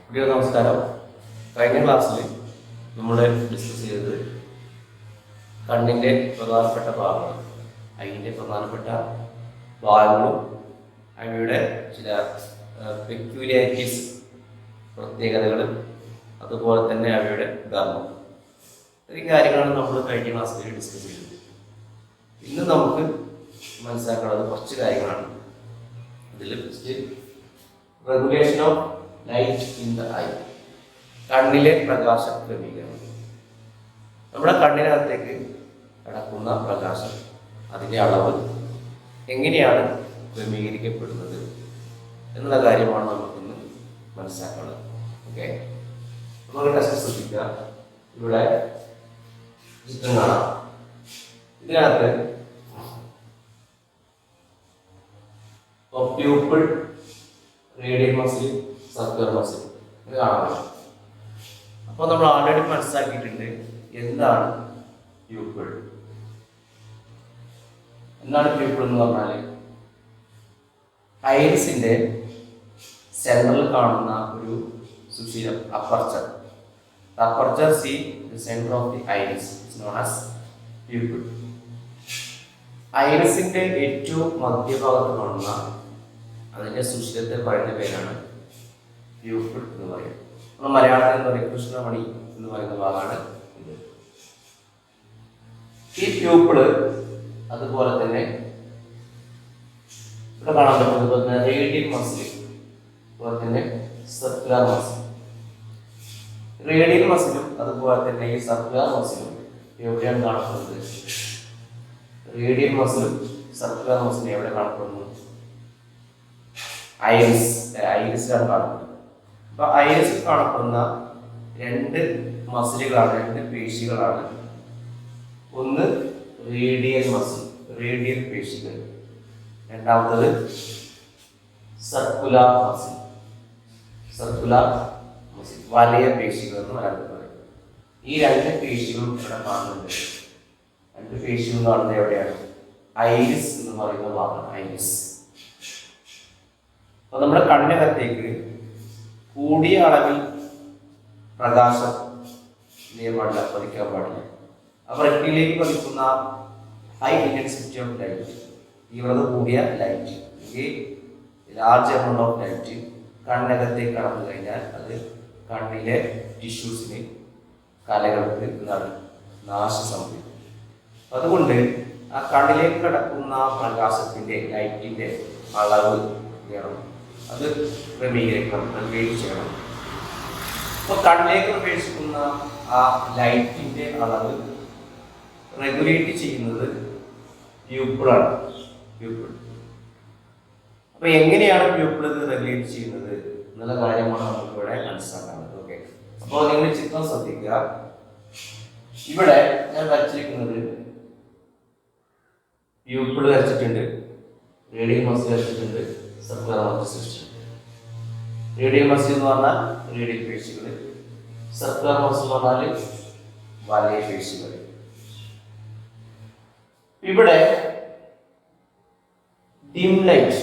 പ്രിയ നമസ്കാരം. കഴിഞ്ഞ ക്ലാസ്സിൽ നമ്മൾ ഡിസ്കസ് ചെയ്തത് കണ്ണിൻ്റെ പ്രധാനപ്പെട്ട ഭാഗങ്ങൾ, അതിൻ്റെ പ്രധാനപ്പെട്ട ഭാഗങ്ങളും അവയുടെ ചില പെക്യൂലിയാരിറ്റീസ്, പ്രത്യേകതകൾ, അതുപോലെ തന്നെ അവയുടെ ധർമ്മം, ഇത്രയും കാര്യങ്ങളാണ് നമ്മൾ കഴിഞ്ഞ ക്ലാസ്സിൽ ഡിസ്കസ് ചെയ്തത്. ഇന്ന് നമുക്ക് മനസ്സിലാക്കുന്നത് കുറച്ച് കാര്യങ്ങളാണ്. ഇതിൽ first regulation of light in the I, കണ്ണിലെ പ്രകാശ ക്രമീകരണം. നമ്മുടെ കണ്ണിനകത്തേക്ക് കടക്കുന്ന പ്രകാശം, അതിൻ്റെ അളവ് എങ്ങനെയാണ് ക്രമീകരിക്കപ്പെടുന്നത് എന്നുള്ള കാര്യമാണ് നമുക്കിന്ന് മനസ്സിലാക്കുന്നത്. ഓക്കെ, നമുക്ക് ടെസ്റ്റ് ശ്രദ്ധിക്കുക. ഇവിടെ ചിത്രം കാണാം. ഇതിനകത്ത് pupil, radial muscle, circular muscle ഇത് കാണാം. അപ്പോൾ നമ്മൾ ആൾറെഡി മനസ്സിലാക്കിയിട്ടുണ്ട് എന്താണ് പ്യൂപ്പിൾ. എന്താണ് പ്യൂപ്പിൾ എന്ന് പറഞ്ഞാൽ ഐറിസിന്റെ സെൻട്രൽ കാണുന്ന ഒരു സുഷിരം, aperture. Aperture see the centre of the iris is known as pupil. ഐറിസിന്റെ ഏറ്റവും മധ്യഭാഗത്ത് കാണുന്ന അതിന്റെ സുഷിരത്തെ പറയുന്ന പേരാണ് പ്യൂപ്പിൾ എന്ന് പറയുന്നത്. നമ്മൾ മലയാളത്തിൽ എന്ന് പറയുന്നത് കൃഷ്ണമണി എന്ന് പറയുന്ന ഭാഗമാണ് ഇത്. ഈ പ്യൂപ്പിള് അതുപോലെ തന്നെ ഇവിടെ കാണാൻ പറ്റുന്നത് റേഡിയൽ മസിൽ, അതുപോലെ തന്നെ സർക്കുലർ മസിൽ. റേഡിയൽ മസിലും അതുപോലെ തന്നെ ഈ സർക്കുലർ മസിലും എവിടെയാണ് കാണപ്പെടുന്നത്? റേഡിയൽ മസിലും സർക്കുലർ മസിലും എവിടെ കാണപ്പെടുന്നു? ഐറിസിലാണ് കാണപ്പെടുന്നത്. അപ്പൊ ഐറിസിൽ കാണപ്പെടുന്ന രണ്ട് മസിലുകളാണ്, രണ്ട് പേശികളാണ്. ഒന്ന് റേഡിയൽ മസിൽ, റേഡിയൽ പേശികൾ. രണ്ടാമത്തത് സർക്കുലർ മസിൽ, സർക്കുലർ മസിൽ, വലയ പേശികൾ എന്ന് മലയാളത്തിൽ പറയും. ഈ രണ്ട് പേശികളും ഇവിടെ കാണുന്നുണ്ട്. രണ്ട് പേശികളും കാണുന്നത് എവിടെയാണ്? ഐറിസ് എന്ന് പറയുന്ന ഭാഗമാണ്, ഐറിസ്. അപ്പൊ നമ്മുടെ കണ്ണിനകത്തേക്ക് കൂടിയ അളവിൽ പ്രകാശം പാടില്ല, പതിക്കാൻ പാടില്ല. അപ്പൊ റെറ്റിനയിലേക്ക് പതിക്കുന്ന ഹൈ ഇന്റൻസിറ്റി ഓഫ് ലൈറ്റ്, തീവ്രത കൂടിയ light, large amount of light കണ്ണിനകത്തേക്ക് കടന്നു കഴിഞ്ഞാൽ അത് കണ്ണിലെ ടിഷ്യൂസിന്, കലകൾക്ക് എന്താണ് നാശം സംഭവിക്കും. അതുകൊണ്ട് ആ കണ്ണിലേക്ക് കടക്കുന്ന പ്രകാശത്തിന്റെ, ലൈറ്റിന്റെ അളവ് വേണം, അത് ക്രമീകരിക്കണം, റെഗുലേറ്റ് ചെയ്യണം. അപ്പോൾ കണ്ണിലേക്ക് പ്രവേശിക്കുന്ന ആ ലൈറ്റിന്റെ അളവ് റെഗുലേറ്റ് ചെയ്യുന്നത് പ്യൂപ്പിളാണ്, പ്യൂപ്പിൾ. അപ്പൊ എങ്ങനെയാണ് പ്യൂപ്പിൾ ഇത് റെഗുലേറ്റ് ചെയ്യുന്നത് എന്നുള്ള കാര്യമാണ് നമുക്ക് ഇവിടെ മനസ്സിലാക്കുന്നത്. ഓക്കെ, അപ്പോൾ നിങ്ങൾ ചിത്രം ശ്രദ്ധിക്കുക. ഇവിടെ ഞാൻ വരച്ചിരിക്കുന്നത് പ്യൂപ്പിൾ വരച്ചിട്ടുണ്ട്, റേഡിയൽ മസിൽ വരച്ചിട്ടുണ്ട്, സർക്കുലർ മസിൽ വരച്ചിട്ടുണ്ട്. റേഡിയൽ മസിൽ എന്ന് പറഞ്ഞാൽ റേഡിയൽ പേശികൾ, സർക്കുലർ മസിൽ എന്ന് പറഞ്ഞാൽ വലയ പേശികൾ. ഇവിടെ dim light,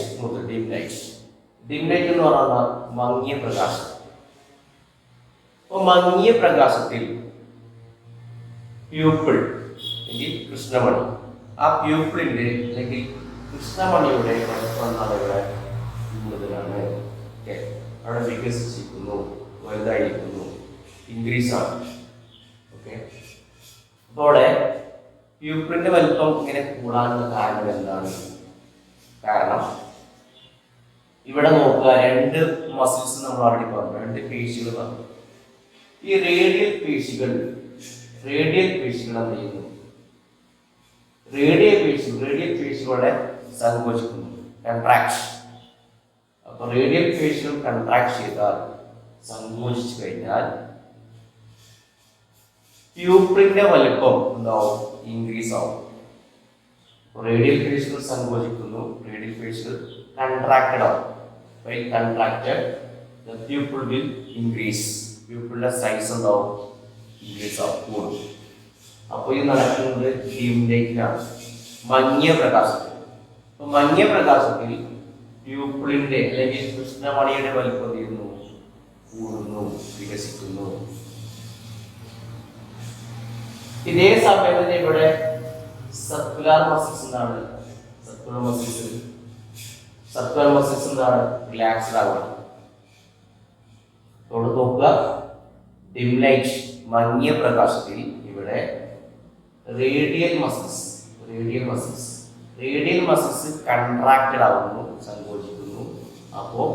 dim light, dim light എന്ന് പറഞ്ഞാൽ മങ്ങിയ പ്രകാശം. അപ്പൊ മങ്ങിയ പ്രകാശത്തിൽ പ്യൂപ്പിൾ അല്ലെങ്കിൽ കൃഷ്ണമണി, ആ പ്യൂപ്പിളിന്റെ അല്ലെങ്കിൽ കൃഷ്ണമണിയുടെ ഇവിടെ കൂടുതലാണ്, അവിടെ വികസിച്ചിരിക്കുന്നു, വലുതായിരിക്കുന്നു, ഇൻക്രീസ് ആണ്. ഓക്കെ, അപ്പോൾ അവിടെ പ്യൂപ്പിളിന്റെ വലിപ്പം ഇങ്ങനെ കൂടാനുള്ള കാരണം എന്താണ്? കാരണം ഇവിടെ നോക്കുക, രണ്ട് മസിൽസ് നമ്മൾ ഓൾറെഡി പറഞ്ഞു, രണ്ട് പേശികൾ പറഞ്ഞു. ഈ റേഡിയൽ പേശികൾ എന്ത് ചെയ്യുന്നു? റേഡിയൽ പേശികളുടെ സങ്കോചിക്കുന്നു, കൺട്രാക്ഷൻ. അപ്പൊ റേഡിയൽ പേശികൾ കൺട്രാക്ട് ചെയ്താൽ, സങ്കോചിച്ചു കഴിഞ്ഞാൽ പ്യൂപ്പിളിന്റെ വലിപ്പം എന്താവും? ഇൻക്രീസ് ആവും. റേഡിയൽ പേശികൾ സങ്കോചിക്കുന്നു, റേഡിയൽ പേശികൾ കൺട്രാക്റ്റഡ് ആവും. When contracted, the pupil will increase. Pupil size എന്താവും? ഇൻക്രീസ് ആവും. അപ്പോൾ ഇത് നടക്കുന്നത് ഡിം ലൈറ്റിലാണ്, മങ്ങിയ പ്രകാശത്തിൽ. അപ്പൊ മങ്ങിയ പ്രകാശത്തിൽ പ്യൂപ്പിളിന്റെ അല്ലെങ്കിൽ കൃഷ്ണമണിയുടെ വലിപ്പം തീരുന്നു, കൂടുന്നു, വികസിക്കുന്നു. ഇതേ സമയത്ത് ഇവിടെ സർക്കുലർ മസിൽസ് എന്താണ്? സർക്കുലർ മസിൽസ് എന്താണ്? റിലാക്സ്ഡ് ആവുക. അവിടെ നോക്കുക, ഡിം ലൈറ്റ്, മങ്ങിയ പ്രകാശത്തിൽ ഇവിടെ റേഡിയൽ മസിൽസ് കൺട്രാക്റ്റഡ് ആവുന്നു, സങ്കോചിക്കുന്നു. അപ്പോൾ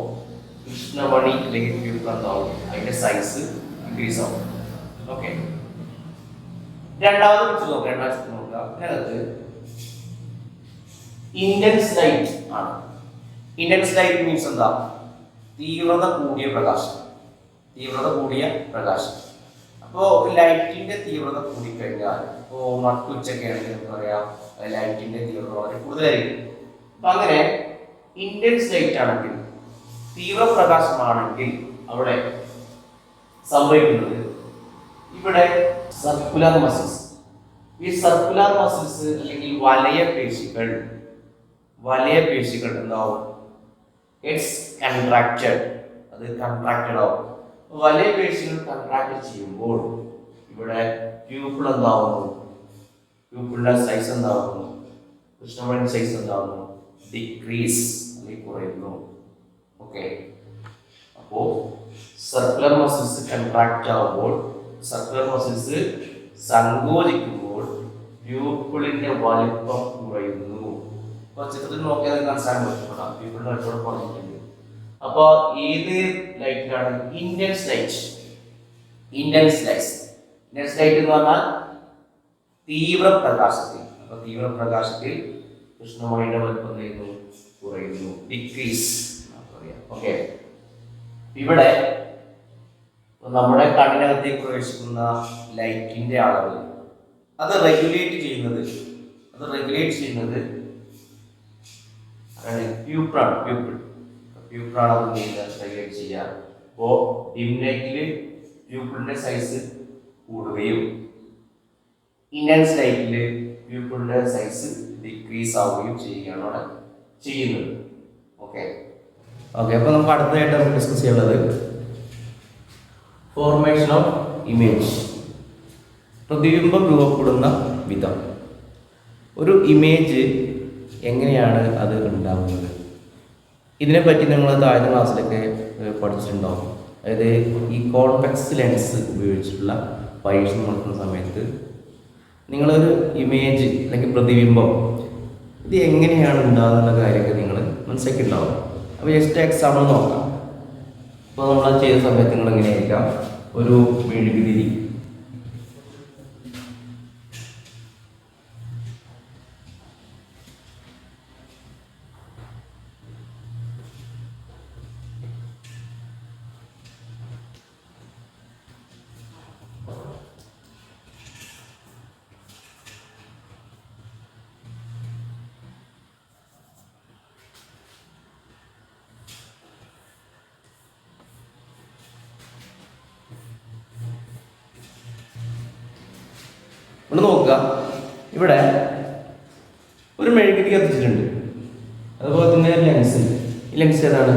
കൃഷ്ണമണി അല്ലെങ്കിൽ പ്യൂപ്പർ എന്താവും? അതിന്റെ സൈസ് ഇൻക്രീസ് ആവും. ഓക്കെ, രണ്ടാമത് നോക്കുക. അതിനകത്ത് ഇന്റൻസ് ലൈറ്റ് ആണ്. ഇന്റൻസ് ലൈറ്റ് മീൻസ് എന്താ? തീവ്രത കൂടിയ പ്രകാശം. അപ്പോൾ ലൈറ്റിന്റെ തീവ്രത കൂടിക്കഴിഞ്ഞാൽ, ഇപ്പോൾ നട്ടുച്ചൊക്കെ ആണെങ്കിൽ എന്താ പറയാ, ലൈറ്റിന്റെ തീവ്രത വളരെ കൂടുതലായിരിക്കും. അപ്പൊ അങ്ങനെ ഇന്റൻസ് ലൈറ്റ് ആണെങ്കിൽ, തീവ്രപ്രകാശമാണെങ്കിൽ അവിടെ സംഭവിക്കുന്നത് ഇവിടെ സർക്കുലർ മസിൽസ്, ഈ സർക്കുലർ മസിൽസ് അല്ലെങ്കിൽ വലയ പേശികൾ എന്താവും? ഇറ്റ്സ് കൺട്രാക്റ്റഡ്, അത് കൺട്രാക്റ്റഡ് ആവും. വലയ പേശികൾ കൺട്രാക്ട് ചെയ്യുമ്പോൾ ഇവിടെ പ്യൂപ്പിൾ എന്താവുന്നു? പ്യൂപ്പിളിന്റെ സൈസ് എന്താവുന്നു? കൃഷ്ണമണി സൈസ് എന്താവുന്നു? ഡിക്രീസ് അല്ലെങ്കിൽ കുറയുന്നു. ഓക്കെ, അപ്പോ സർക്കുലർ മസിൽസ് കൺട്രാക്ട് ആവുമ്പോൾ, സർക്കുലർ മസിൽസ് സങ്കോചിക്കുമ്പോൾ പ്യൂപ്പിളിന്റെ വലിപ്പം കുറയുന്നു. അപ്പൊ ചിത്രത്തിൽ നോക്കിയാൽ മനസ്സിലാക്കാൻ പറ്റും, പ്യൂപ്പിളിന്റെ വലിപ്പം കുറഞ്ഞിട്ടുണ്ട്. അപ്പൊ ഏത് ലൈറ്റിലാണ്? ഇന്റൻസ് ലൈറ്റ് എന്ന് പറഞ്ഞാൽ തീവ്രപ്രകാശത്തിൽ. അപ്പൊ തീവ്രപ്രകാശത്തിൽ കൃഷ്ണമണിയുടെ വലിപ്പം കുറയുന്നു, ഡിക്രീസ്. ഓക്കെ, ഇവിടെ നമ്മുടെ കണ്ണിനകത്തേക്ക് പ്രവേശിക്കുന്ന ലൈറ്റിന്റെ അളവ് അത് റെഗുലേറ്റ് ചെയ്യുന്നത് പ്യൂപ്പിളാണ്. അത് റെഗുലേറ്റ് ചെയ്യുക. അപ്പോൾ ഡിം ലൈറ്റിൽ പ്യൂപ്പിളിന്റെ സൈസ് കൂടുകയും ഇന്റൻസ് ലൈറ്റിൽ പ്യൂപ്പിളിന്റെ സൈസ് ഡിക്രീസ് ആവുകയും ചെയ്യുകയാണ് അവിടെ ചെയ്യുന്നത്. ഓക്കെ, അപ്പോൾ നമുക്ക് അടുത്തതായിട്ട് നമുക്ക് ഡിസ്കസ് ചെയ്യുന്നത് ഫോർമേഷൻ ഓഫ് ഇമേജ്, പ്രതിബിംബം രൂപപ്പെടുന്ന വിധം. ഒരു ഇമേജ് എങ്ങനെയാണ് അത് ഉണ്ടാകുന്നത്? ഇതിനെപ്പറ്റി നിങ്ങൾ താഴ്ന്ന ക്ലാസ്സിലൊക്കെ പഠിച്ചിട്ടുണ്ടാവും. അതായത് ഈ കോൺവെക്സ് ലെൻസ് ഉപയോഗിച്ചിട്ടുള്ള പരീക്ഷ നടത്തുന്ന സമയത്ത് നിങ്ങളൊരു ഇമേജ് അല്ലെങ്കിൽ പ്രതിബിംബം ഇത് എങ്ങനെയാണ് ഉണ്ടാകുന്ന കാര്യമൊക്കെ നിങ്ങൾ മനസ്സിലാക്കിയിട്ടുണ്ടാവും. അപ്പോൾ ജസ്റ്റ് എക്സാമ്പിൾ നോക്കാം. അപ്പോൾ നമ്മൾ ചെയ്ത സമയത്ത് നിങ്ങൾ എങ്ങനെയായിരിക്കാം? ഒരു മെഴുകുതിരി, ഇവിടെ നോക്കുക, ഇവിടെ ഒരു മെഴുകുതിരി കത്തിച്ചിട്ടുണ്ട്. അതുപോലെ തന്നെ ലെൻസ്. ഈ ലെൻസ് ഏതാണ്?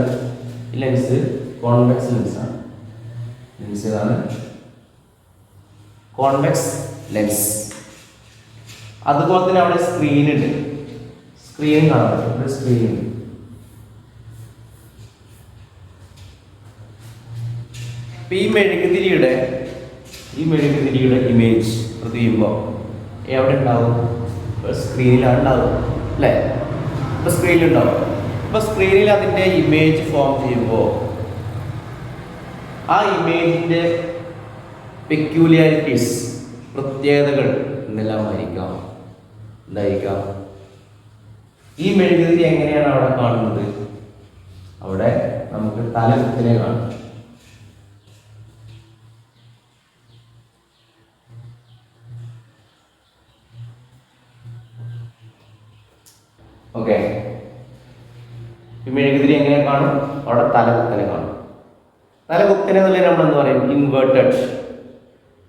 ഈ ലെൻസ് കോൺവെക്സ് ലെൻസാണ്. ലെൻസ് ഏതാണ്? Convex lens. അതുപോലെ തന്നെ അവിടെ സ്ക്രീൻ ഉണ്ട്. സ്ക്രീൻ കാണാൻ പറ്റും. സ്ക്രീൻ. ഈ മെഴുകുതിരിയുടെ ഇമേജ് പ്രതിബിംബം എവിടെ ഉണ്ടാവും? സ്ക്രീനിലാണ് ഉണ്ടാവും അല്ലേ? ഇപ്പോൾ സ്ക്രീനിലുണ്ടാവും. ഇപ്പോൾ സ്ക്രീനിൽ അതിൻ്റെ ഇമേജ് ഫോം ചെയ്യുമ്പോൾ ആ ഇമേജിൻ്റെ പെക്യൂലിയാരിറ്റീസ്, പ്രത്യേകതകൾ എന്തെല്ലാമായിരിക്കാം? എന്തായിരിക്കാം? ഈ മെഴുകുതിരി എങ്ങനെയാണ് അവിടെ കാണുന്നത്? അവിടെ നമുക്ക് തലകുത്തിനെ കാണാം. ഓക്കെ, ഈ മെഴുകുതിരി എങ്ങനെ കാണും? അവിടെ തലകുത്തനെ കാണും. തലകുത്തനെ എന്നുള്ളത് നമ്മൾ എന്താ പറയും?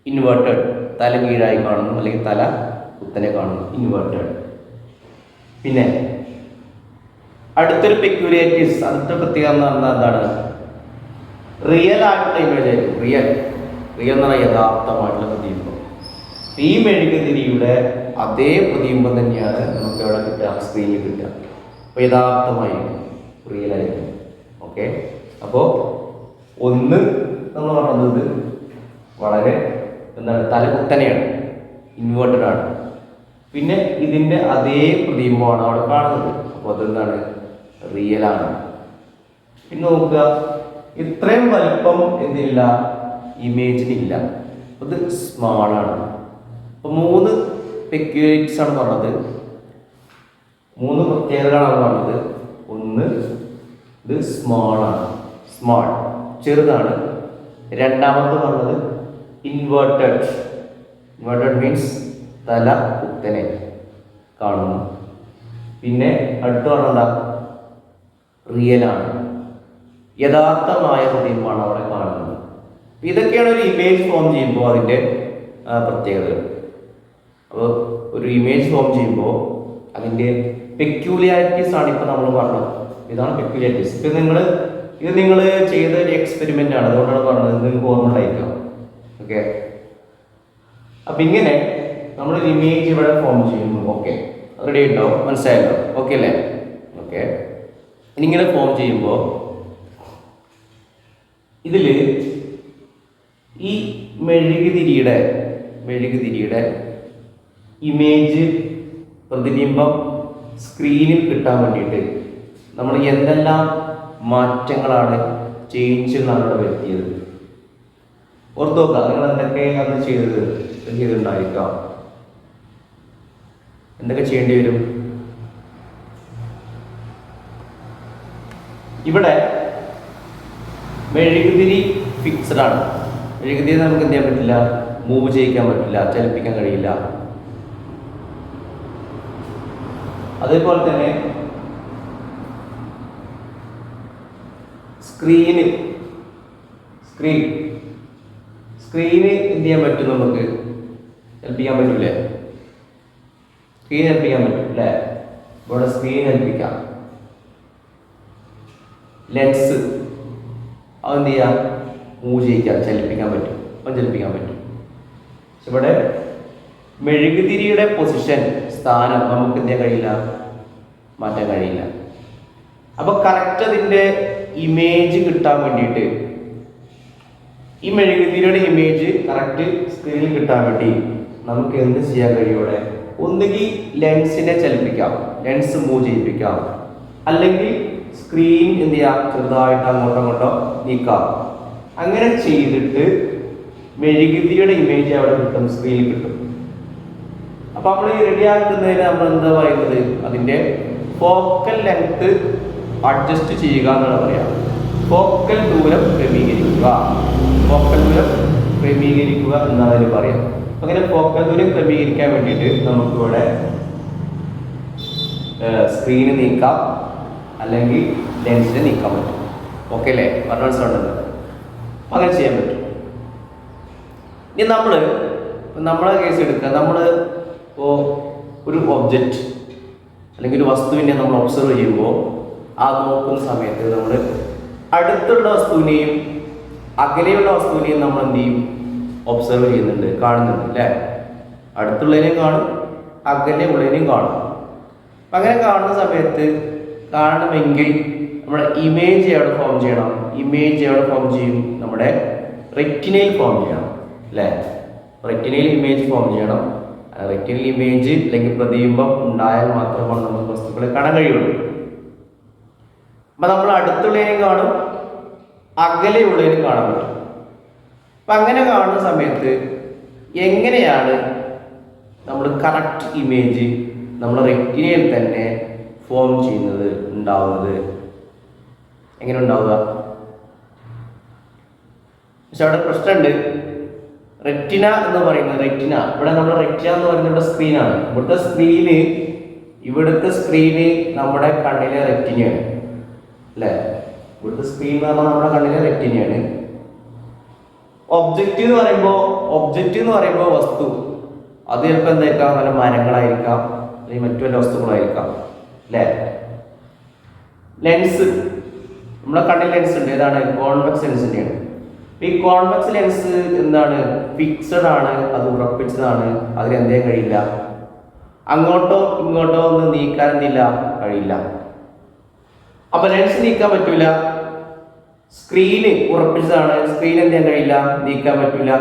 ഇൻവേർട്ടഡ്. തല കീഴായി കാണുന്നു അല്ലെങ്കിൽ തല കുത്തനെ കാണുന്നു, ഇൻവേർട്ടഡ്. പിന്നെ അടുത്തൊരു പെക്യൂലിയാരിറ്റീസ്, അടുത്ത പ്രത്യേകത എന്ന് പറഞ്ഞാൽ എന്താണ്? റിയൽ ആയിട്ടുള്ള ഇമേജ് ആയിരിക്കും. റിയൽ എന്ന് പറഞ്ഞാൽ യഥാർത്ഥമായിട്ടുള്ള പ്രതിബിംബം. ഈ മെഴുകുതിരിയുടെ അതേ പ്രതിബിംബം തന്നെയാണ് നമുക്ക് എവിടെ കിട്ടുക, സ്ക്രീനിൽ കിട്ടുക. അപ്പോൾ യഥാർത്ഥമായിരിക്കും, റിയൽ ആയിരിക്കും. ഓക്കെ, അപ്പോൾ ഒന്ന് നമ്മൾ പറഞ്ഞത് വളരെ എന്താണ്, തലകുത്തനെയാണ്, ഇൻവേർട്ടഡ് ആണ്. പിന്നെ ഇതിൻ്റെ അതേ പ്രതിബിംബമാണ് അവിടെ കാണുന്നത്. അപ്പോൾ അതെന്താണ്, റിയൽ ആണ്. പിന്നെ നോക്കുക, ഇത്രയും വലിപ്പം എന്തില്ല, ഇമേജിനില്ല. അത് സ്മാൾ ആണ്. അപ്പോൾ 3 പെക്യുലാരിറ്റീസ് ആണ് പറഞ്ഞത്, 3 പ്രത്യേകതകളാണ് പറഞ്ഞത്. ഒന്ന്, ഇത് സ്മാൾ ആണ്, സ്മാൾ ചെറുതാണ്. രണ്ടാമത് പറഞ്ഞത് ഇൻവേർട്ടഡ് മീൻസ് തല കുത്തനെ കാണുന്നു. പിന്നെ അടുത്ത് പറഞ്ഞാ റിയൽ ആണ്, യഥാർത്ഥമായ പ്രതിബിംബമാണ് അവിടെ കാണുന്നത്. ഇതൊക്കെയാണ് ഒരു ഇമേജ് ഫോം ചെയ്യുമ്പോൾ അതിൻ്റെ പ്രത്യേകതകൾ. അപ്പോൾ ഒരു ഇമേജ് ഫോം ചെയ്യുമ്പോൾ അതിൻ്റെ പെക്യൂലിയാരിറ്റീസ് ആണ് ഇപ്പോൾ നമ്മൾ പറഞ്ഞത്. ഇതാണ് പെക്യൂലിയാരിറ്റീസ്. ഇത് നിങ്ങൾ ചെയ്ത ഒരു എക്സ്പെരിമെൻ്റ് ആണ്, അതുകൊണ്ടാണ് പറഞ്ഞത്. നിങ്ങൾക്ക് ഓർമ്മ ഉണ്ടായിരിക്കാം. ഓക്കെ, അപ്പം ഇങ്ങനെ നമ്മളൊരു ഇമേജ് ഇവിടെ ഫോം ചെയ്യുന്നു. ഓക്കെ, റെഡി ഉണ്ടാവും, മനസ്സിലായല്ലോ? ഓക്കെ അല്ലേ? ഓക്കെ, ഇനിങ്ങനെ ഫോം ചെയ്യുമ്പോൾ ഇതിൽ ഈ മെഴുകുതിരിയുടെ ഇമേജ് പ്രതിബിംബം സ്ക്രീനിൽ കിട്ടാൻ വേണ്ടിയിട്ട് നമ്മൾ എന്തെല്ലാം മാറ്റങ്ങളാണ്, ചേഞ്ചുകളാണ് ഇവിടെ വരുത്തിയത്? ഓർത്ത് നോക്കുക, നിങ്ങൾ എന്തൊക്കെ അന്ന് ചെയ്തിട്ടുണ്ടായിരിക്കാം. എന്തൊക്കെ ചെയ്യേണ്ടി വരും? ഇവിടെ മെഴുകുതിരി ഫിക്സഡ് ആണ്. മെഴുകുതിരി നമുക്ക് എന്ത് ചെയ്യാൻ പറ്റില്ല, മൂവ് ചെയ്യിക്കാൻ പറ്റില്ല, ചലിപ്പിക്കാൻ കഴിയില്ല. അതേപോലെ തന്നെ സ്ക്രീന് എന്ത് ചെയ്യാൻ പറ്റും, നമുക്ക് ഹെൽപ്പിക്കാൻ പറ്റൂലേ? സ്ക്രീൻ ഹെൽപ്പിക്കാൻ പറ്റും അല്ലേ? ഇവിടെ സ്ക്രീൻ ഹെൽപ്പിക്കാം. ലെൻസ് അതെന്ത് ചെയ്യാം, മൂവ് ചെയ്യിക്കാം, ചലിപ്പിക്കാൻ പറ്റും. അപ്പം ചലിപ്പിക്കാൻ പറ്റും. ഇവിടെ മെഴുകുതിരിയുടെ പൊസിഷൻ, സ്ഥാനം നമുക്ക് എന്ത് ചെയ്യാൻ കഴിയില്ല, മാറ്റാൻ കഴിയില്ല. അപ്പോൾ കറക്റ്റ് അതിൻ്റെ ഇമേജ് കിട്ടാൻ വേണ്ടിയിട്ട്, ഈ മെഴുകുതിരിയുടെ ഇമേജ് കറക്റ്റ് സ്ക്രീനിൽ കിട്ടാൻ വേണ്ടി നമുക്ക് എന്ത് ചെയ്യാൻ കഴിയും? ഇവിടെ ഒന്നുകിൽ ലെൻസിനെ ചലിപ്പിക്കാം, ലെൻസ് മൂവ് ചെയ്യിപ്പിക്കാം, അല്ലെങ്കിൽ സ്ക്രീൻ എന്ത് ചെയ്യാം, ചെറുതായിട്ട് അങ്ങോട്ടോ നീക്കാം. അങ്ങനെ ചെയ്തിട്ട് മെഴുകുതിരിയുടെ ഇമേജ് അവിടെ കിട്ടും, സ്ക്രീനിൽ കിട്ടും. അപ്പൊ നമ്മൾ ഈ റെഡിയാക്കുന്നതിന് നമ്മൾ എന്താ പറയുന്നത്, അതിൻ്റെ ഫോക്കൽ ലെങ്ത് അഡ്ജസ്റ്റ് ചെയ്യുക എന്നാണ് പറയാം. ഫോക്കൽ ദൂരം ക്രമീകരിക്കുക എന്നാണ് അതിന് പറയാം. അങ്ങനെ ഫോക്കൽ ദൂരം ക്രമീകരിക്കാൻ വേണ്ടിയിട്ട് നമുക്കിവിടെ സ്ക്രീന് നീക്കാം, അല്ലെങ്കിൽ ലെൻസിനെ നീക്കാൻ പറ്റും. ഓക്കെ അല്ലേ? പറഞ്ഞ മനസ്സിലുണ്ടല്ലോ. അങ്ങനെ ചെയ്യാൻ പറ്റും. ഇനി നമ്മളെ കേസ് എടുക്കുക. നമ്മൾ ഇപ്പോൾ ഒരു ഒബ്ജക്റ്റ് അല്ലെങ്കിൽ ഒരു വസ്തുവിനെ നമ്മൾ ഒബ്സർവ് ചെയ്യുമ്പോൾ ആ നോക്കുന്ന സമയത്ത് നമ്മൾ അടുത്തുള്ള വസ്തുവിനെയും അകലെയുള്ള വസ്തുവിനെയും നമ്മൾ എന്ത് ചെയ്യും, ഒബ്സർവ് ചെയ്യുന്നുണ്ട്, കാണുന്നുണ്ട് അല്ലേ? അടുത്തുള്ളതിനെയും കാണും, അകലെ ഉള്ളതിനെയും കാണും. അങ്ങനെ കാണുന്ന സമയത്ത് കാണണമെങ്കിൽ നമ്മുടെ ഇമേജ് എവിടെ ഫോം ചെയ്യണം? നമ്മുടെ റെറ്റിനയിൽ ഫോം ചെയ്യണം അല്ലേ? റെറ്റിനയിൽ ഇമേജ് ഫോം ചെയ്യണം. റെറ്റിനൽ ഇമേജ് അല്ലെങ്കിൽ പ്രതിബിംബം ഉണ്ടായാൽ മാത്രമാണ് നമുക്ക് വസ്തുക്കളെ കാണാൻ കഴിയുള്ളൂ. അപ്പം നമ്മൾ അടുത്തുള്ളതിനെയും കാണും, അകലെയുള്ളതിനും കാണാൻ പറ്റും. അപ്പം അങ്ങനെ കാണുന്ന സമയത്ത് എങ്ങനെയാണ് നമ്മൾ കറക്റ്റ് ഇമേജ് നമ്മുടെ റെറ്റിനയിൽ തന്നെ ഫോം ചെയ്യുന്നത്, ഉണ്ടാവുന്നത്? എങ്ങനെ ഉണ്ടാവുക? പക്ഷെ അവിടെ പ്രശ്നമുണ്ട്. റെറ്റിന എന്ന് പറയുന്നത്, ഇവിടെ നമ്മുടെ റെറ്റിന എന്ന് പറയുന്നത് ഇവിടെ സ്ക്രീനാണ്. ഇവിടുത്തെ സ്ക്രീന് നമ്മുടെ കണ്ണിലെ റെറ്റിനയാണ് അല്ലേ? ഇവിടുത്തെ സ്ക്രീൻ എന്ന് പറഞ്ഞാൽ നമ്മുടെ കണ്ണിലെ റെറ്റിനയാണ്. ഒബ്ജക്റ്റ് എന്ന് പറയുമ്പോൾ വസ്തു, അത് ചിലപ്പോൾ എന്തായിരിക്കാം, നല്ല മരങ്ങളായിരിക്കാം, അല്ലെങ്കിൽ മറ്റു വല്ല വസ്തുക്കളായിരിക്കാം അല്ലേ? നമ്മളെ കണ്ണിൽ ലെൻസ് ഉണ്ട്, ഏതാണ്? കോൺവെക്സ് ലെൻസിൻ്റെയാണ്. ഈ കോൺവെക്സ് ലെൻസ് എന്താണ്? ഫിക്സഡ് ആണ്, അത് ഉറപ്പിച്ചതാണ്, അതിനെന്തേ കഴിയില്ല, അങ്ങോട്ടോ ഇങ്ങോട്ടോ ഒന്ന് നീക്കാൻ എന്തില്ല, കഴിയില്ല. അപ്പൊ ലെൻസ് നീക്കാൻ പറ്റൂല. സ്ക്രീന് ഉറപ്പിച്ചതാണ്, സ്ക്രീൻ എന്ത് ചെയ്യാൻ കഴിയില്ല, നീക്കാൻ പറ്റൂല.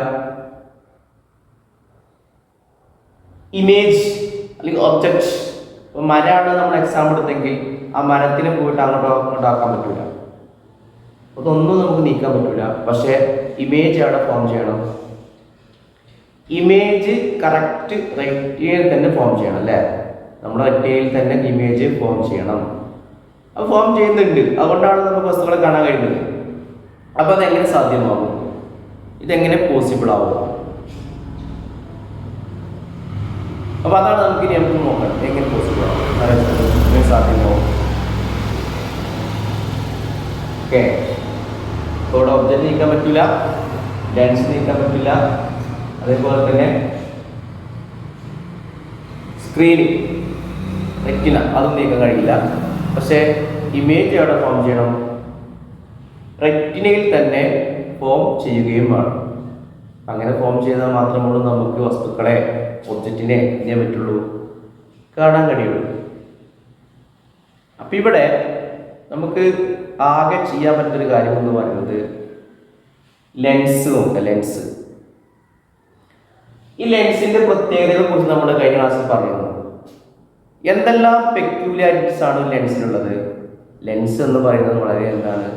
ഇമേജ് അല്ലെങ്കിൽ ഒബ്ജക്റ്റ്, മരമാണ് നമ്മൾ എക്സാമ്പിൾ എടുത്തെങ്കിൽ ആ മരത്തിനെ പോയിട്ട് അങ്ങോട്ടോ അങ്ങോട്ടോ ആക്കാൻ പറ്റൂല, അതൊന്നും നമുക്ക് നീക്കാൻ പറ്റൂല. പക്ഷേ ഇമേജ് അവിടെ ഫോം ചെയ്യണം. ഇമേജ് കറക്റ്റ് റെറ്റിനയിൽ തന്നെ ഫോം ചെയ്യണം അല്ലേ? നമ്മുടെ റെറ്റിനയിൽ തന്നെ ഇമേജ് ഫോം ചെയ്യണം. അത് ഫോം ചെയ്യുന്നുണ്ട്, അതുകൊണ്ടാണ് നമുക്ക് വസ്തുക്കളെ കാണാൻ കഴിയുന്നത്. അപ്പോൾ അതെങ്ങനെ സാധ്യമാകും? ഇതെങ്ങനെ പോസിബിൾ ആവും? അപ്പോൾ അതാണ് നമുക്ക് നോക്കണം, എങ്ങനെ പോസിബിൾ ആവും, എങ്ങനെ സാധ്യമാവും. ഓക്കെ, ഇവിടെ ഒബ്ജക്റ്റ് നീക്കാൻ പറ്റില്ല, ലെൻസ് നീക്കാൻ പറ്റില്ല, അതേപോലെ തന്നെ സ്ക്രീന് റെറ്റിന അതും നീക്കാൻ കഴിയില്ല. പക്ഷേ ഇമേജ് അവിടെ ഫോം ചെയ്യണം, റെറ്റിനയിൽ തന്നെ ഫോം ചെയ്യുകയും വേണം. അങ്ങനെ ഫോം ചെയ്താൽ മാത്രമേ നമുക്ക് വസ്തുക്കളെ, ഒബ്ജക്റ്റിനെ എന്ത് ചെയ്യാൻ പറ്റുള്ളൂ, കാണാൻ കഴിയുള്ളൂ. അപ്പം ഇവിടെ നമുക്ക് ആകെ ചെയ്യാൻ പറ്റുന്നൊരു കാര്യം എന്ന് പറയുന്നത് ലെൻസ് നോക്കുക. ലെൻസ്, ഈ ലെൻസിന്റെ പ്രത്യേകതകളെ കുറിച്ച് നമ്മൾ കഴിഞ്ഞ ക്ലാസ്സിൽ പറയുന്നു. എന്തെല്ലാം പെക്യൂലാരിറ്റീസ് ആണ് ലെൻസിനുള്ളത്? ലെൻസ് എന്ന് പറയുന്നത് വളരെ എന്താണ്,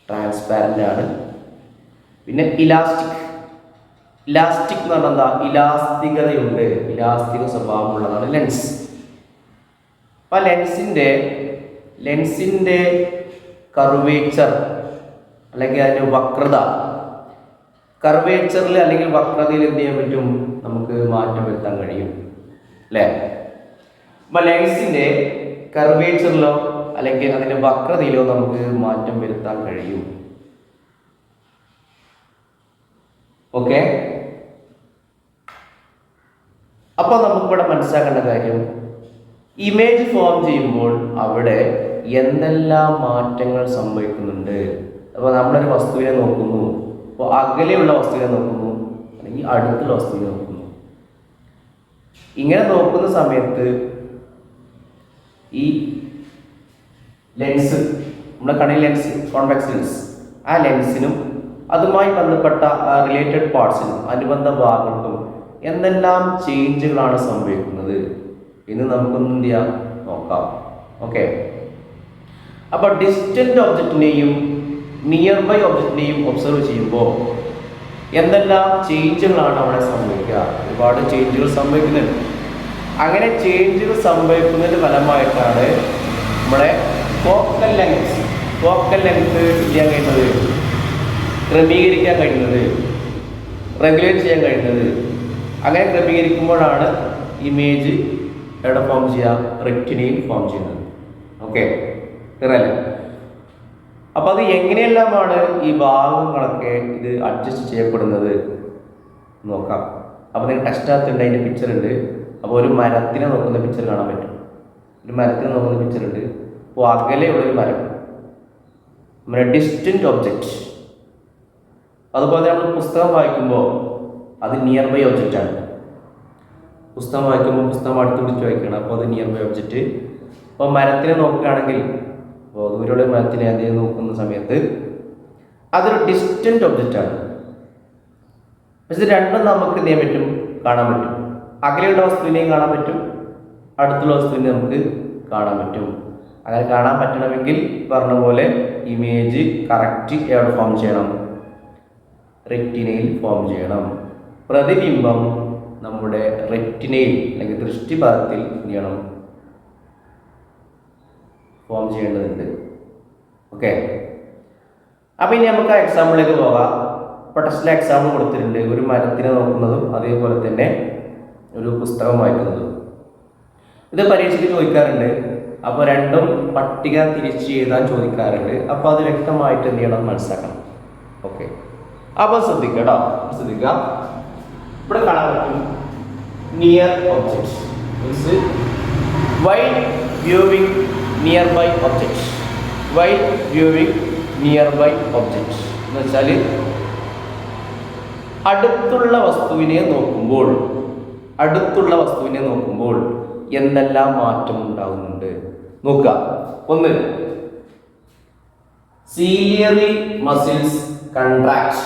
ട്രാൻസ്പാരൻ്റ് ആണ്. പിന്നെ ഇലാസ്റ്റിക്. ഇലാസ്റ്റിക് എന്ന് പറഞ്ഞാൽ എന്താ? ഇലാസ്തികതയുണ്ട്, ഇലാസ്തിക സ്വഭാവമുള്ളതാണ് ലെൻസ്. അപ്പം ലെൻസിൻ്റെ കർവേച്ചർ അല്ലെങ്കിൽ അതിൻ്റെ വക്രത, കർവേച്ചറിൽ അല്ലെങ്കിൽ വക്രതയിൽ എന്ത് ചെയ്യാൻ പറ്റും, നമുക്ക് മാറ്റം വരുത്താൻ കഴിയും അല്ലേ? അപ്പം ലെൻസിൻ്റെ കർവേച്ചറിലോ അല്ലെങ്കിൽ അതിൻ്റെ വക്രതയിലോ നമുക്ക് മാറ്റം വരുത്താൻ കഴിയും. ഓക്കെ, അപ്പോൾ നമുക്കിവിടെ മനസ്സിലാക്കേണ്ട കാര്യം, ഇമേജ് ഫോം ചെയ്യുമ്പോൾ അവിടെ എന്തെല്ലാം മാറ്റങ്ങൾ സംഭവിക്കുന്നുണ്ട്. അപ്പോൾ നമ്മളൊരു വസ്തുവിനെ നോക്കുന്നു, അപ്പോൾ അകലെയുള്ള വസ്തുവിനെ നോക്കുന്നു അല്ലെങ്കിൽ അടുത്തുള്ള വസ്തുവിനെ നോക്കുന്നു. ഇങ്ങനെ നോക്കുന്ന സമയത്ത് ഈ ലെൻസ്, നമ്മുടെ കണ്ണിൽ ലെൻസ്, കോൺവെക്സ് ലെൻസ്, ആ ലെൻസിനും അതുമായി ബന്ധപ്പെട്ട റിലേറ്റഡ് പാർട്സിനും അനുബന്ധ ഭാഗങ്ങൾക്കും എന്തെല്ലാം ചേഞ്ചുകളാണ് സംഭവിക്കുന്നത് എന്ന് നമുക്കൊന്നും എന്ത് ചെയ്യാം, നോക്കാം. ഓക്കെ, അപ്പോൾ ഡിസ്റ്റന്റ് ഒബ്ജക്റ്റിനെയും നിയർ ബൈ ഒബ്ജക്റ്റിനെയും ഒബ്സർവ് ചെയ്യുമ്പോൾ എന്തെല്ലാം ചേഞ്ചുകളാണ് അവിടെ സംഭവിക്കുക? ഒരുപാട് ചേഞ്ചുകൾ സംഭവിക്കുന്നുണ്ട്. അങ്ങനെ ചേഞ്ചുകൾ സംഭവിക്കുന്നതിൻ്റെ ഫലമായിട്ടാണ് നമ്മുടെ ഫോക്കൽ ലെങ്ത് ചെയ്യാൻ കഴിയുന്നത്, ക്രമീകരിക്കാൻ കഴിയുന്നത്, റെഗുലേറ്റ് ചെയ്യാൻ കഴിയുന്നത്. അങ്ങനെ ക്രമീകരിക്കുമ്പോഴാണ് ഇമേജ് എവിടെ ഫോം ചെയ്യുക, റെറ്റിനയിൽ ഫോം ചെയ്യുന്നത്. ഓക്കെ, ക്ലിയറല്ലേ? അപ്പോൾ അത് എങ്ങനെയെല്ലാമാണ് ഈ ഭാഗങ്ങളൊക്കെ ഇത് അഡ്ജസ്റ്റ് ചെയ്യപ്പെടുന്നത് നോക്കാം. അപ്പോൾ നിങ്ങൾ ടെക്സ്റ്റിനകത്തുണ്ട്, അതിൻ്റെ പിക്ചർ ഉണ്ട്. അപ്പോൾ ഒരു മരത്തിനെ നോക്കുന്ന പിക്ചർ കാണാൻ പറ്റും, ഒരു മരത്തിനെ നോക്കുന്ന പിക്ചർ ഉണ്ട്. അപ്പോൾ അകലെയുള്ളൊരു മരം, നമ്മുടെ ഡിസ്റ്റന്റ് ഒബ്ജക്റ്റ്. അതുപോലെ നമ്മൾ പുസ്തകം വായിക്കുമ്പോൾ അത് നിയർ ബൈ ഒബ്ജക്റ്റ് ആണ്. പുസ്തകം വായിക്കുമ്പോൾ പുസ്തകം അടുത്ത് പിടിച്ച് വായിക്കണം, അപ്പോൾ അത് നിയർ ബൈ ഒബ്ജക്റ്റ്. അപ്പോൾ മരത്തിനെ നോക്കുകയാണെങ്കിൽ, അപ്പോൾ ദൂരെയുള്ള മരത്തിനെ അതേ നോക്കുന്ന സമയത്ത് അതൊരു ഡിസ്റ്റന്റ് ഒബ്ജക്റ്റ് ആണ്. പക്ഷെ ഇത് രണ്ടും നമുക്ക് എന്ത് ചെയ്യാൻ പറ്റും, കാണാൻ പറ്റും. അകലെയുള്ള വസ്തുവിനെയും കാണാൻ പറ്റും, അടുത്തുള്ള വസ്തുവിനെ നമുക്ക് കാണാൻ പറ്റും. അങ്ങനെ കാണാൻ പറ്റണമെങ്കിൽ പറഞ്ഞ പോലെ ഇമേജ് കറക്റ്റ് എവിടെ ഫോം ചെയ്യണം, റെറ്റിനയിൽ ഫോം ചെയ്യണം. പ്രതിബിംബം നമ്മുടെ റെറ്റിനയിൽ അല്ലെങ്കിൽ ദൃഷ്ടിപഥത്തിൽ എന്ത് ചെയ്യണം, ഫോം ചെയ്യേണ്ടതുണ്ട്. ഓക്കെ, അപ്പം ഇനി നമുക്ക് ആ എക്സാമ്പിളിലേക്ക് പോകാം. ഇപ്പോൾ ടെസ്റ്റിലെ എക്സാമ്പിൾ കൊടുത്തിട്ടുണ്ട്, ഒരു മരത്തിനെ നോക്കുന്നതും അതേപോലെ തന്നെ ഒരു പുസ്തകം വായിക്കുന്നതും. ഇത് പരീക്ഷയ്ക്ക് ചോദിക്കാറുണ്ട്. അപ്പോൾ രണ്ടും പട്ടിക തിരിച്ച് എഴുതാൻ ചോദിക്കാറുണ്ട്. അപ്പോൾ അത് വ്യക്തമായിട്ട് എന്ത് ചെയ്യണം, മനസ്സിലാക്കണം. ഓക്കെ, അപ്പോൾ ശ്രദ്ധിക്കുക കേട്ടോ, ശ്രദ്ധിക്കുക. ഇവിടെ കാണാൻ പറ്റും near objects means while viewing near by objects. While viewing near by object എന്ന് വെച്ചാൽ അടുത്തുള്ള വസ്തുവിനെ നോക്കുമ്പോൾ എന്തെല്ലാം മാറ്റം ഉണ്ടാകുന്നുണ്ട് നോക്കുക. ഒന്ന്, സീലിയറി മസിൽസ് കൺട്രാക്ട്.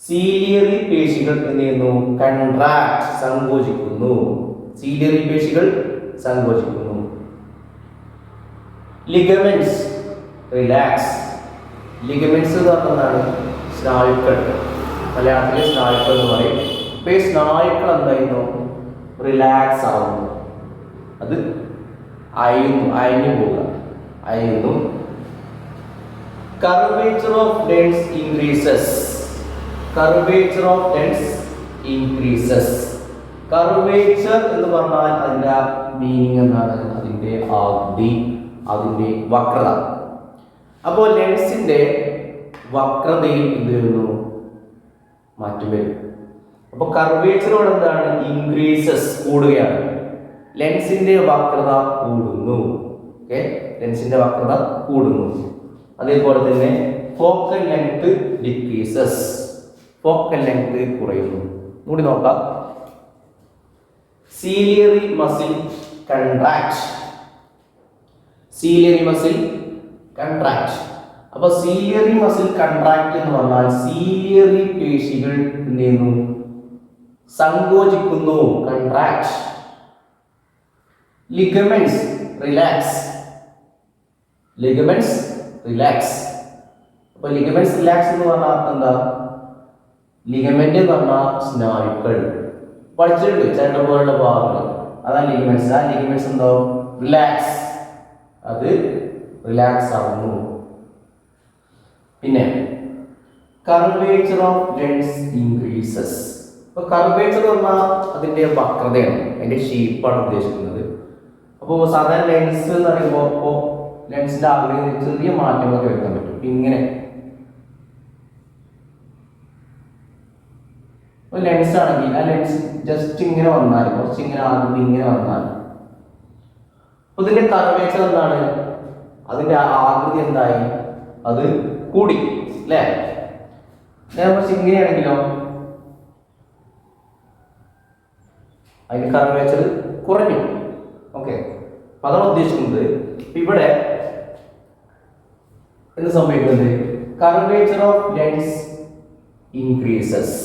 സീലിയറി പേശികൾ എന്ത് ചെയ്യുന്നു? കൺട്രാക്ട്, സങ്കോചിക്കുന്നു. സീലിയറി പേശികൾ സങ്കോചിക്കുന്നു. Ligaments relax. ലിഗമെന്റ്സ് എന്ന് പറഞ്ഞതാണ് സ്നായുക്കൾ, മലയാളത്തിലെ സ്നായുക്കൾ എന്ന് പറയും. അപ്പൊ ഈ സ്നായുക്കൾ എന്തായിരുന്നു? റിലാക്സ് ആവുന്നു, അത് അയഞ്ഞു പോവുക, അയയുന്നു. Curvature of lens increases. Curvature എന്ന് പറഞ്ഞാൽ അതിന്റെ മീനിങ് എന്താണ്? അതിന്റെ ആകൃതി, അതിന്റെ വക്രത. അപ്പോൾ ലെൻസിന്റെ വക്രതയിൽ എന്ത് വരുന്നു? മാറ്റം വരും. അപ്പോൾ കർവേച്ചറോട് എന്താണ്? ഇൻക്രീസസ്, കൂടുകയാണ്. ലെൻസിന്റെ വക്രത കൂടുന്നു. ഓക്കെ, ലെൻസിന്റെ വക്രത കൂടുന്നു. അതേപോലെ തന്നെ focal length decreases. Focal length കുറയുന്നു. കൂടി നോക്കാം. Ciliary muscle contract. അപ്പൊ സീലിയറി മസിൽ കൺട്രാക്ട് എന്ന് പറഞ്ഞാൽ സീലിയറി പേശികൾ എന്ത് ചെയ്യുന്നു? സങ്കോചിക്കുന്നു, കൺട്രാക്ട്. Ligaments relax. അപ്പൊ ലിഗമെന്റ്സ് റിലാക്സ് എന്ന് പറഞ്ഞാൽ അർത്ഥം എന്താ? ലിഗമെന്റ് എന്ന് പറഞ്ഞാൽ സ്നായുക്കൾ പഠിച്ചിട്ടുണ്ട്, ചരട് പോലുള്ള ഭാഗങ്ങൾ, അതാണ് ലിഗമെന്റ്സ്. ആ ലിഗമെന്റ്സ് എന്തോ റിലാക്സ്, അത് റിലാക്സ് ആവുന്നു. പിന്നെ കർവേച്ചർ ഓഫ് ലെൻസ് ഇൻക്രീസസ്. അപ്പൊ കർവേച്ചർ എന്ന് പറഞ്ഞാൽ അതിന്റെ വക്രതയാണ്, അതിന്റെ ഷേപ്പാണ് ഉദ്ദേശിക്കുന്നത്. അപ്പോൾ സാധാരണ ലെൻസ് എന്ന് പറയുമ്പോൾ ലെൻസിന്റെ ആകൃതിയിൽ ചെറിയ മാറ്റങ്ങളൊക്കെ വരുത്താൻ പറ്റും. ഇങ്ങനെ ലെൻസ് ആണെങ്കിൽ ആ ലെൻസ് ജസ്റ്റ് ഇങ്ങനെ വന്നാൽ, കുറച്ച് ഇങ്ങനെ ആകൃതി ഇങ്ങനെ വന്നാൽ, അപ്പൊ ഇതിന്റെ കർവേച്ചർ എന്താണ്? അതിന്റെ ആകൃതി എന്തായി? അത് കൂടി, അല്ലേ? കുറച്ച് ഇങ്ങനെയാണെങ്കിലോ അതിന്റെ കർവേച്ചർ കുറഞ്ഞു. ഓക്കെ, അപ്പൊ അതാണ് ഉദ്ദേശിക്കുന്നത്. ഇവിടെ എന്ത് സംഭവിക്കുന്നത്? Curvature of lens increases.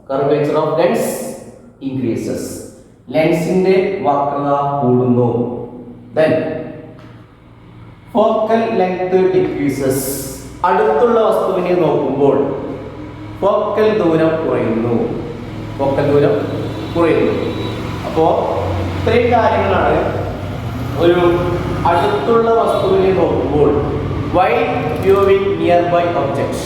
Curvature of lens increases. ലെൻസിന്റെ വക്രത കൂടുന്നു. Then focal length decreases. അടുത്തുള്ള വസ്തുവിനെ നോക്കുമ്പോൾ ഫോക്കൽ ദൂരം കുറയുന്നു. അപ്പോ ഇത്രയും കാര്യങ്ങളാണ് ഒരു അടുത്തുള്ള വസ്തുവിനെ നോക്കുമ്പോൾ while viewing nearby objects.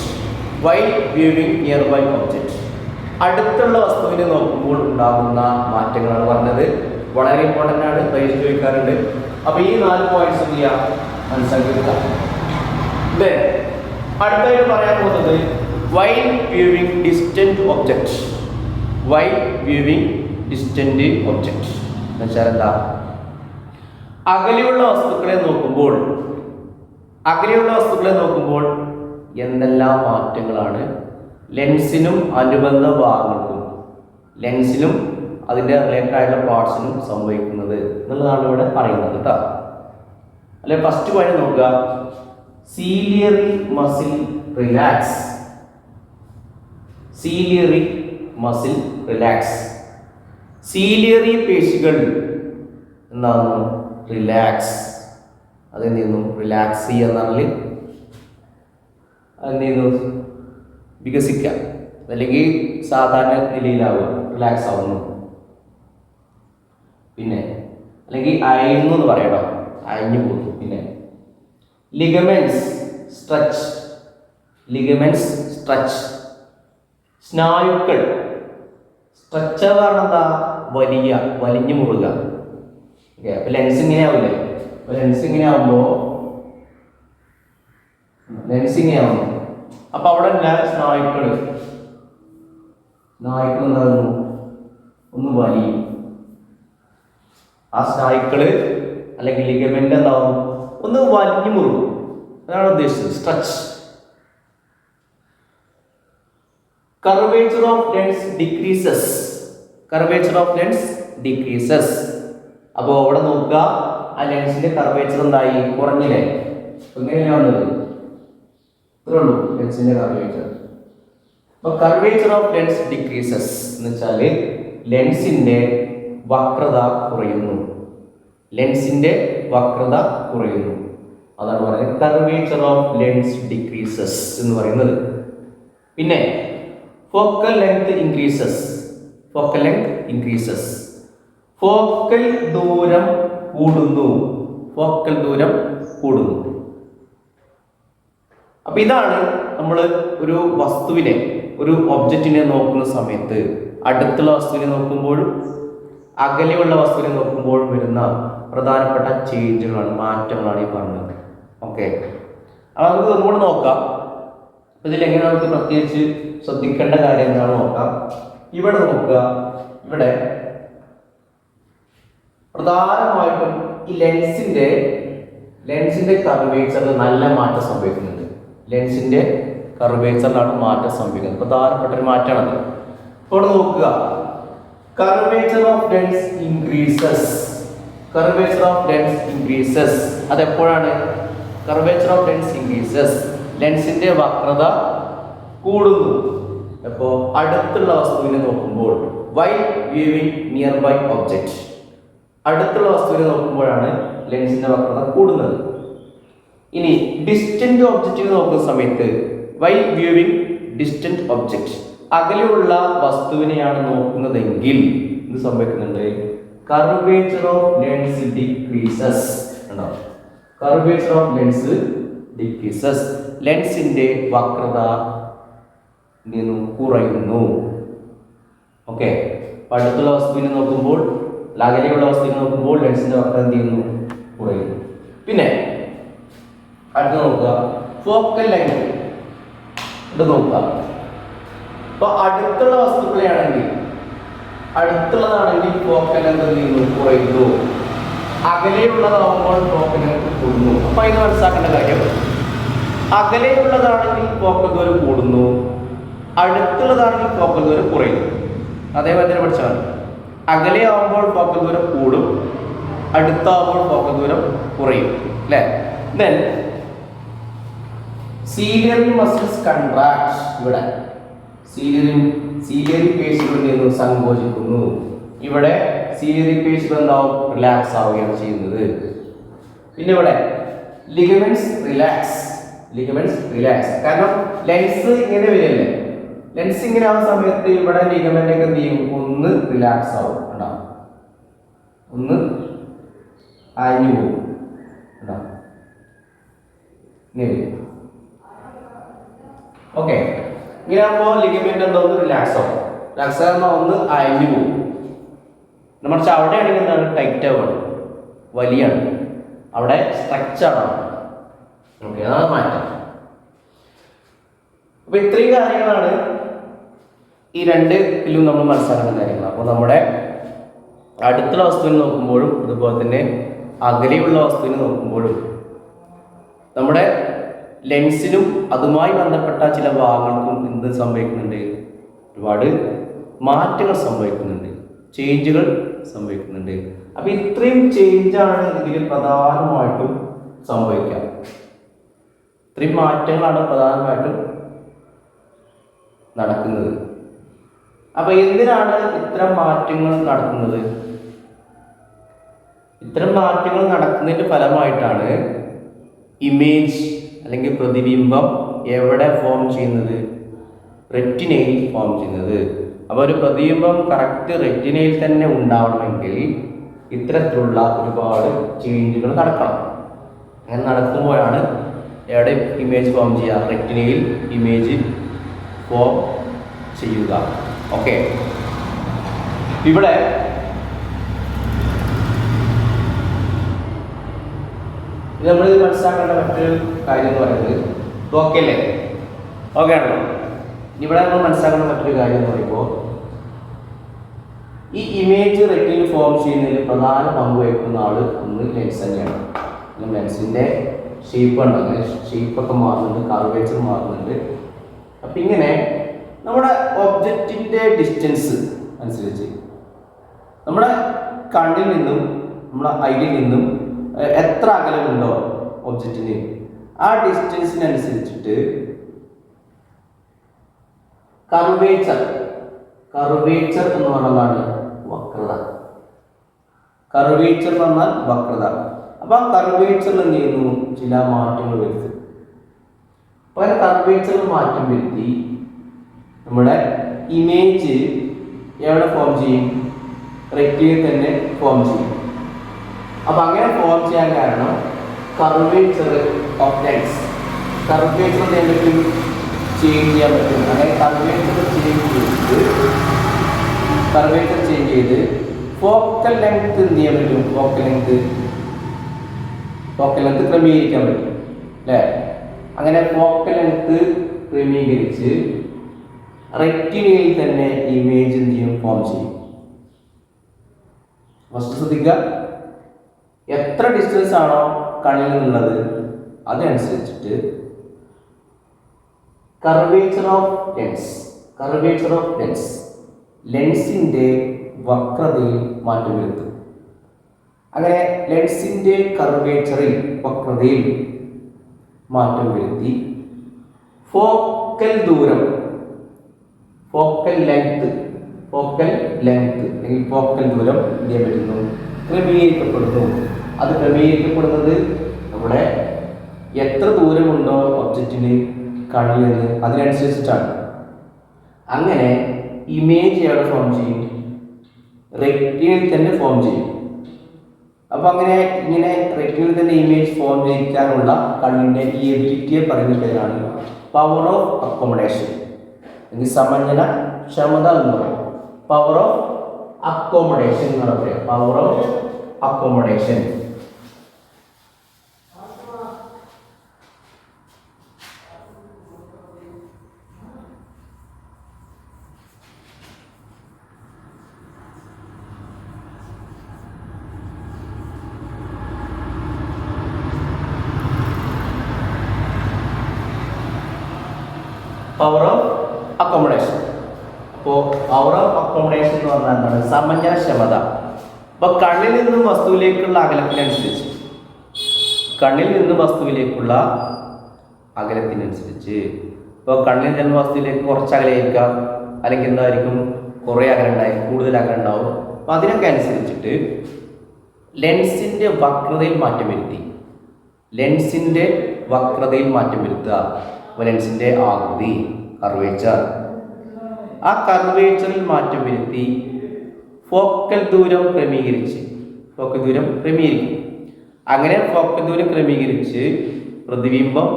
അടുത്തുള്ള വസ്തുവിനെ നോക്കുമ്പോൾ ഉണ്ടാകുന്ന മാറ്റങ്ങളാണ് പറഞ്ഞത്. വളരെ ഇമ്പോർട്ടൻ്റ് ആണ്, പരീക്ഷ ചോദിക്കാറുണ്ട്. അപ്പൊ ഈ 4 പോയിന്റ്സ് ചെയ്യാം, മനസ്സിലാക്കിയെടുക്കാം. അടുത്തായിട്ട് പറയാൻ പോകുന്നത് while viewing distant objects. എന്നുവെച്ചാൽ എന്താ? അകലെയുള്ള വസ്തുക്കളെ നോക്കുമ്പോൾ എന്തെല്ലാം മാറ്റങ്ങളാണ് ലെൻസിനും അനുബന്ധ ഭാഗങ്ങൾക്കും, ലെൻസിനും അതിൻ്റെ റിലേറ്റഡ് ആയിട്ടുള്ള പാർട്സിനും സംഭവിക്കുന്നത് എന്നുള്ളതാണ് ഇവിടെ പറയുന്നത് കേട്ടോ. അല്ലെ, ഫസ്റ്റ് പോയിന്റ് നോക്കുക. Ciliary muscle relax. സീലിയറി പേശികൾ എന്താണ്? റിലാക്സ്. അതെന്ത് ചെയ്യുന്നു? റിലാക്സ് ചെയ്യുന്നാൽ അതെന്ത് ചെയ്യുന്നു? വികസിക്കുക, അല്ലെങ്കിൽ സാധാരണ നിലയിലാവുക, റിലാക്സ് ആവുന്നു. പിന്നെ അല്ലെങ്കിൽ അയയുന്നു എന്ന് പറയട്ടോ, അയഞ്ഞു പോകുന്നു. പിന്നെ ലിഗമെന്റ്സ് സ്ട്രെച്ച്. സ്നായുക്കൾ സ്ട്രെച്ച് കാരണം എന്താ? വലിഞ്ഞു മുറുക. അപ്പൊ ലെൻസ് ഇങ്ങനെ ആവില്ലേ? ലെൻസ് ഇങ്ങനെ ആവുന്നു. അപ്പൊ അവിടെ സ്നായുക്കൾ എന്താകുന്നു? ഒന്ന് വലിയും. ആ സൈക്കിള് അല്ലെങ്കിൽ ലിഗമെന്റ് എന്താവും, ഒന്ന് വലിഞ്ഞു മുറുകും. അതാണ് ഉദ്ദേശിച്ചത്, stretch. Curvature of lens decreases. Curvature of lens decreases. അപ്പോൾ അവിടെ നോക്കുക, ആ ലെൻസിന്റെ കർവേച്ചർ എന്തായി, കുറഞ്ഞില്ലേ? എങ്ങനെയാണ് വന്നത്? ഇത്രേ ഉള്ളൂ ലെൻസിന്റെ കർവേച്ചർ. അപ്പൊ കർവേച്ചർ ഓഫ് ലെൻസ് ഡിക്രീസസ് എന്ന് വെച്ചാല് ലെൻസിന്റെ വക്രത കുറയുന്നു. ലെൻസിന്റെ വക്രത കുറയുന്നു. അതാണ് പറയുന്നത് കർവേച്ചർ ഓഫ് ലെൻസ് ഡിക്രീസസ് എന്ന് പറയുന്നത്. പിന്നെ focal length increases. Focal length increases. Focal ദൂരം കൂടുന്നു. ഫോക്കൽ ദൂരം കൂടുന്നു. അപ്പൊ ഇതാണ് നമ്മൾ ഒരു വസ്തുവിനെ, ഒരു ഒബ്ജക്റ്റിനെ നോക്കുന്ന സമയത്ത് അടുത്തുള്ള വസ്തുവിനെ നോക്കുമ്പോഴും അകലെയുള്ള വസ്തുവിനെ നോക്കുമ്പോഴും വരുന്ന പ്രധാനപ്പെട്ട ചേഞ്ചുകളാണ്, മാറ്റങ്ങളാണ് ഈ പറഞ്ഞത്. ഓക്കെ, അപ്പൊ നമുക്ക് ഒന്നുകൂടെ നോക്കാം. ഇതിലെങ്ങനെ നമുക്ക് പ്രത്യേകിച്ച് ശ്രദ്ധിക്കേണ്ട കാര്യം എന്താണെന്ന് നോക്കാം. ഇവിടെ നോക്കുക, ഇവിടെ പ്രധാനമായിട്ടും ഈ ലെൻസിന്റെ കർവേച്ചറിൽ നല്ല മാറ്റം സംഭവിക്കുന്നുണ്ട്. ലെൻസിന്റെ കർവേച്ചറിലാണ് മാറ്റം സംഭവിക്കുന്നത്. പ്രധാനപ്പെട്ട ഒരു മാറ്റമാണത്. ഇപ്പോൾ നോക്കുക, curvature of lens increases. Curvature of lens increases. അതെപ്പോഴാണ് കർവേച്ചർ ഓഫ് ലെൻസ് ഇൻക്രീസസ്? ലെൻസിന്റെ വക്രത കൂടുന്നു. അപ്പോൾ അടുത്തുള്ള വസ്തുവിനെ നോക്കുമ്പോൾ, while viewing near by object, അടുത്തുള്ള വസ്തുവിനെ നോക്കുമ്പോഴാണ് ലെൻസിന്റെ വക്രത കൂടുന്നത്. ഇനി ഡിസ്റ്റന്റ് ഒബ്ജക്റ്റിനെ നോക്കുന്ന സമയത്ത്, വൈൽ വ്യൂവിംഗ് ഡിസ്റ്റന്റ് ഒബ്ജക്റ്റ്, അകലെയുള്ള വസ്തുവിനെയാണ് നോക്കുന്നതെങ്കിൽ ഇത് സംഭവിക്കുന്നുണ്ട്, curvature of lens decreases. Curvature of lens decreases. ലെൻസിന്റെ വക്രത കുറയുന്നു. ഓക്കെ, അടുത്തുള്ള വസ്തുവിനെ നോക്കുമ്പോൾ, അകലെയുള്ള വസ്തുവിനെ നോക്കുമ്പോൾ ലെൻസിന്റെ വക്രത എന്ത് ചെയ്യുന്നു, കുറയുന്നു. പിന്നെ അടുത്ത് നോക്കുക, ഫോക്കൽ ലെങ്ത്. ഇത് നോക്കുക, അപ്പൊ അടുത്തുള്ള വസ്തുക്കളെയാണെങ്കിൽ, അടുത്തുള്ളതാണെങ്കിൽ ഫോക്കൽ ലെങ്ത് എന്ത് ചെയ്യുന്നു, കുറയുന്നു. അകലെയുള്ളതാവുമ്പോൾ ഫോക്കൽ ലെങ്ത് കൂടുന്നു. അപ്പൊ ഇത് മനസ്സിലാക്കേണ്ട കാര്യം, അകലെയുള്ളതാണെങ്കിൽ ഫോക്കൽ ദൂരം കൂടുന്നു, അടുത്തുള്ളതാണെങ്കിൽ ഫോക്കൽ ദൂരം കുറയുന്നു. അതേപോലെ തന്നെ പഠിച്ചാൽ അകലെ ആവുമ്പോൾ ഫോക്കൽ ദൂരം കൂടും, അടുത്താവുമ്പോൾ ഫോക്കൽ ദൂരം കുറയും, അല്ലേ? Then ciliary muscles contract. ഇവിടെ സീലിയറി പേശികൾ സങ്കോചിക്കുന്നു. ഇവിടെ സീലിയറി പേശികൾ എന്താവും, റിലാക്സ് ആവുകയാണ് ചെയ്യുന്നത്. പിന്നെ ഇവിടെ ലിഗമെന്റ്സ് റിലാക്സ്. ലിഗമെന്റ്സ് റിലാക്സ്, കാരണം ലെൻസ് ഇങ്ങനെ വരില്ലേ, ലെൻസ് ഇങ്ങനെ ആവുന്ന സമയത്ത് ഇവിടെ ലിഗമെന്റ് ഒക്കെ എന്ത് ചെയ്യും, ഒന്ന് റിലാക്സ് ആവും. ഉണ്ടാവും, ഒന്ന് അയഞ്ഞു പോകും. ഓക്കെ, ഇങ്ങനെ ആകുമ്പോൾ ലിഗമെന്റ് എന്തോ ഒന്ന് റിലാക്സ് ആവും. റിലാക്സ് ആകുമ്പോൾ ഒന്ന് അയഞ്ഞു പോകും. മറിച്ച് അവിടെ ആണെങ്കിൽ എന്താണ്, ടൈറ്റ് ആവുകയാണ്, വലിയാണ്, അവിടെ സ്ട്രെച്ചാണ്. ഓക്കെ, അതാണ് മാറ്റം. അപ്പൊ ഇത്രയും കാര്യങ്ങളാണ് ഈ രണ്ടിലും നമ്മൾ മനസ്സിലാക്കുന്ന കാര്യങ്ങൾ. അപ്പോൾ നമ്മുടെ അടുത്തുള്ള വസ്തുവിനെ നോക്കുമ്പോഴും അതുപോലെ തന്നെ അകലെയുള്ള വസ്തുവിനെ നോക്കുമ്പോഴും നമ്മുടെ ലെൻസിനും അതുമായി ബന്ധപ്പെട്ട ചില ഭാഗങ്ങൾക്കും എന്ത് സംഭവിക്കുന്നുണ്ട്, ഒരുപാട് മാറ്റങ്ങൾ സംഭവിക്കുന്നുണ്ട്, ചേഞ്ചുകൾ സംഭവിക്കുന്നുണ്ട്. അപ്പൊ ഇത്രയും ചേഞ്ചാണ് ഇതിൽ പ്രധാനമായിട്ടും സംഭവിക്കുക. ഇത്രയും മാറ്റങ്ങളാണ് പ്രധാനമായിട്ടും നടക്കുന്നത്. അപ്പൊ എന്തിനാണ് ഇത്തരം മാറ്റങ്ങൾ നടക്കുന്നത്? ഇത്തരം മാറ്റങ്ങൾ നടക്കുന്നതിന്റെ ഫലമായിട്ടാണ് ഇമേജ് അല്ലെങ്കിൽ പ്രതിബിംബം എവിടെ ഫോം ചെയ്യുന്നത്, റെറ്റിനയിൽ ഫോം ചെയ്യുന്നത്. അപ്പോൾ ഒരു പ്രതിബിംബം കറക്റ്റ് റെറ്റിനയിൽ തന്നെ ഉണ്ടാവണമെങ്കിൽ ഇത്തരത്തിലുള്ള ഒരുപാട് ചേഞ്ചുകൾ നടക്കണം. അങ്ങനെ നടക്കുമ്പോഴാണ് എവിടെ ഇമേജ് ഫോം ചെയ്യുക, റെറ്റിനയിൽ ഇമേജ് ഫോം ചെയ്യുക. ഓക്കെ, ഇവിടെ നമ്മൾ മനസ്സിലാക്കേണ്ട മറ്റൊരു കാര്യം എന്ന് പറയുന്നത്, ഓക്കെ അല്ലേ? ഓക്കെ ആണല്ലോ? ഇവിടെ നമ്മൾ മനസ്സിലാക്കേണ്ട മറ്റൊരു കാര്യം എന്ന് പറയുമ്പോൾ, ഈ ഇമേജ് റെറ്റിനയിൽ ഫോം ചെയ്യുന്നതിൽ പ്രധാന പങ്ക് വഹിക്കുന്ന ആള് ഒന്ന് ലെൻസ് തന്നെയാണ്. ലെൻസിന്റെ ഷേപ്പ് ഉണ്ട്, അങ്ങനെ ഷേപ്പൊക്കെ മാറുന്നുണ്ട്, കർവേച്ചർ മാറുന്നുണ്ട്. അപ്പം ഇങ്ങനെ നമ്മുടെ ഒബ്ജക്റ്റിന്റെ ഡിസ്റ്റൻസ് അനുസരിച്ച് നമ്മുടെ കണ്ണിൽ നിന്നും നമ്മുടെ ഐയിൽ നിന്നും എത്ര അകലമുണ്ടോ ഒബ്ജക്റ്റിന്, ആ ഡിസ്റ്റൻസിനനുസരിച്ചിട്ട് കർവേച്ചർ എന്ന് പറഞ്ഞാൽ വക്രത. കർവേച്ചർ എന്ന് പറഞ്ഞാൽ വക്രത. അപ്പൊ ആ കർവേച്ചറിൽ എന്ത് ചെയ്യുന്നു, ചില മാറ്റങ്ങൾ വരുത്തും. അപ്പൊ ആ കർവേച്ചറിൽ മാറ്റം വരുത്തി നമ്മുടെ ഇമേജ് എവിടെ ഫോം ചെയ്യും, റെക്റ്റിയിൽ തന്നെ ഫോം ചെയ്യും. അപ്പൊ അങ്ങനെ ഫോം ചെയ്യാൻ കാരണം കർവേച്ചർ ഓഫ് ലെൻസ്, കർവേച്ചർ എന്തെങ്കിലും ചേഞ്ച് ചെയ്യാൻ പറ്റും. അങ്ങനെ കർവേച്ചർ ചേഞ്ച് ചെയ്ത് ഫോക്കൽ ലെങ്ത് എന്ത് ചെയ്യാൻ പറ്റും, ഫോക്കൽ ലെങ്ത് ക്രമീകരിക്കാൻ പറ്റും അല്ലേ. അങ്ങനെ ഫോക്കൽ ലെങ്ത് ക്രമീകരിച്ച് റെറ്റിനയിൽ തന്നെ ഇമേജ് എന്ത് ചെയ്യും, ഫോം ചെയ്യും. ഫസ്റ്റ് ശ്രദ്ധിക്കുക, എത്ര ഡിസ്റ്റൻസ് ആണോ കണ്ണിൽ നിന്നുള്ളത് അതനുസരിച്ചിട്ട് കർവേച്ചർ ഓഫ് ലെൻസ് ലെൻസിന്റെ വക്രതയിൽ മാറ്റം വരുത്തും. അങ്ങനെ ലെൻസിന്റെ വക്രതയിൽ മാറ്റം വരുത്തി ഫോക്കൽ ലെങ്ത് അല്ലെങ്കിൽ ഫോക്കൽ ദൂരം എന്ത് ചെയ്യാൻ പറ്റുന്നു, ക്രമീകരിക്കപ്പെടുന്നു. അത് ക്രമീകരിക്കപ്പെടുന്നത് നമ്മുടെ എത്ര ദൂരമുണ്ടോ ഒബ്ജക്റ്റിന് കണ്ണിൽ നിന്ന് അതിനനുസരിച്ചിട്ടാണ്. അങ്ങനെ ഇമേജ് എവിടെ ഫോം ചെയ്യും, റെറ്റിനയിൽ തന്നെ ഫോം ചെയ്യും. അപ്പൊ അങ്ങനെ ഇങ്ങനെ റെറ്റിനയിൽ തന്നെ ഇമേജ് ഫോം ചെയ്യിക്കാനുള്ള കണ്ണിന്റെ ഈ എബിലിറ്റിയെ പറയുന്ന പേരാണ് പവർ ഓഫ് അക്കോമഡേഷൻ, അല്ലെങ്കിൽ സമഞ്ജന ക്ഷമത എന്ന് പറയും. പവർ ഓഫ് അക്കോമഡേഷൻ എന്നാണ് പറയുക, power of accommodation. Power of accommodation. അപ്പോൾ പവർ ഓഫ് അക്കോമഡേഷൻ എന്ന് പറഞ്ഞാൽ എന്താണ്, സമഞ്ജനക്ഷമത. അപ്പോൾ കണ്ണിൽ നിന്നും വസ്തുവിലേക്കുള്ള അകലത്തിനനുസരിച്ച് ഇപ്പോൾ കണ്ണിൽ നിന്ന് വസ്തുവിലേക്ക് കുറച്ച് അകലെയായിരിക്കാം, അല്ലെങ്കിൽ എന്തായിരിക്കും കുറേ അകലം ഉണ്ടായിരിക്കും, കൂടുതൽ അകലം ഉണ്ടാവും. അപ്പോൾ അതിനൊക്കെ അനുസരിച്ചിട്ട് ലെൻസിന്റെ വക്രതയിൽ മാറ്റം വരുത്തുക. അപ്പോൾ ലെൻസിന്റെ ആകൃതി, കർവേച്ചർ, ആ കർവേച്ചറിൽ മാറ്റം വരുത്തി ഫോക്കൽ ദൂരം ക്രമീകരിക്കും. അങ്ങനെ ഫോക്കൽ ദൂരം ക്രമീകരിച്ച് പ്രതിബിംബം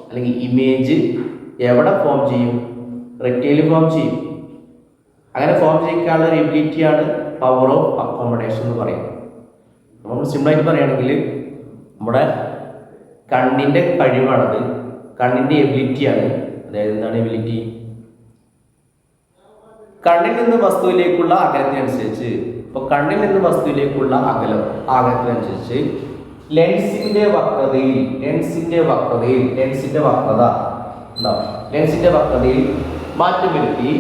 അല്ലെങ്കിൽ ഇമേജ് എവിടെ ഫോം ചെയ്യും, റെറ്റിനയിൽ ഫോം ചെയ്യും. അങ്ങനെ ഫോം ചെയ്യിക്കാനുള്ള ഒരു എബിലിറ്റിയാണ് പവർ ഓഫ് അക്കോമഡേഷൻ എന്ന് പറയുന്നത്. നമ്മൾ സിമ്പിളായിട്ട് പറയുകയാണെങ്കിൽ നമ്മുടെ കണ്ണിൻ്റെ കഴിവാണത്, കണ്ണിൻ്റെ എബിലിറ്റിയാണ്. അതായത് എന്താണ് എബിലിറ്റി, കണ്ണിൽ നിന്ന് വസ്തുവിലേക്കുള്ള അകലത്തിനനുസരിച്ച്, ഇപ്പോൾ കണ്ണിൽ നിന്ന് വസ്തുവിലേക്കുള്ള അകലത്തിനനുസരിച്ച് ലെൻസിന്റെ വക്രതയിൽ മാറ്റം വരുത്തി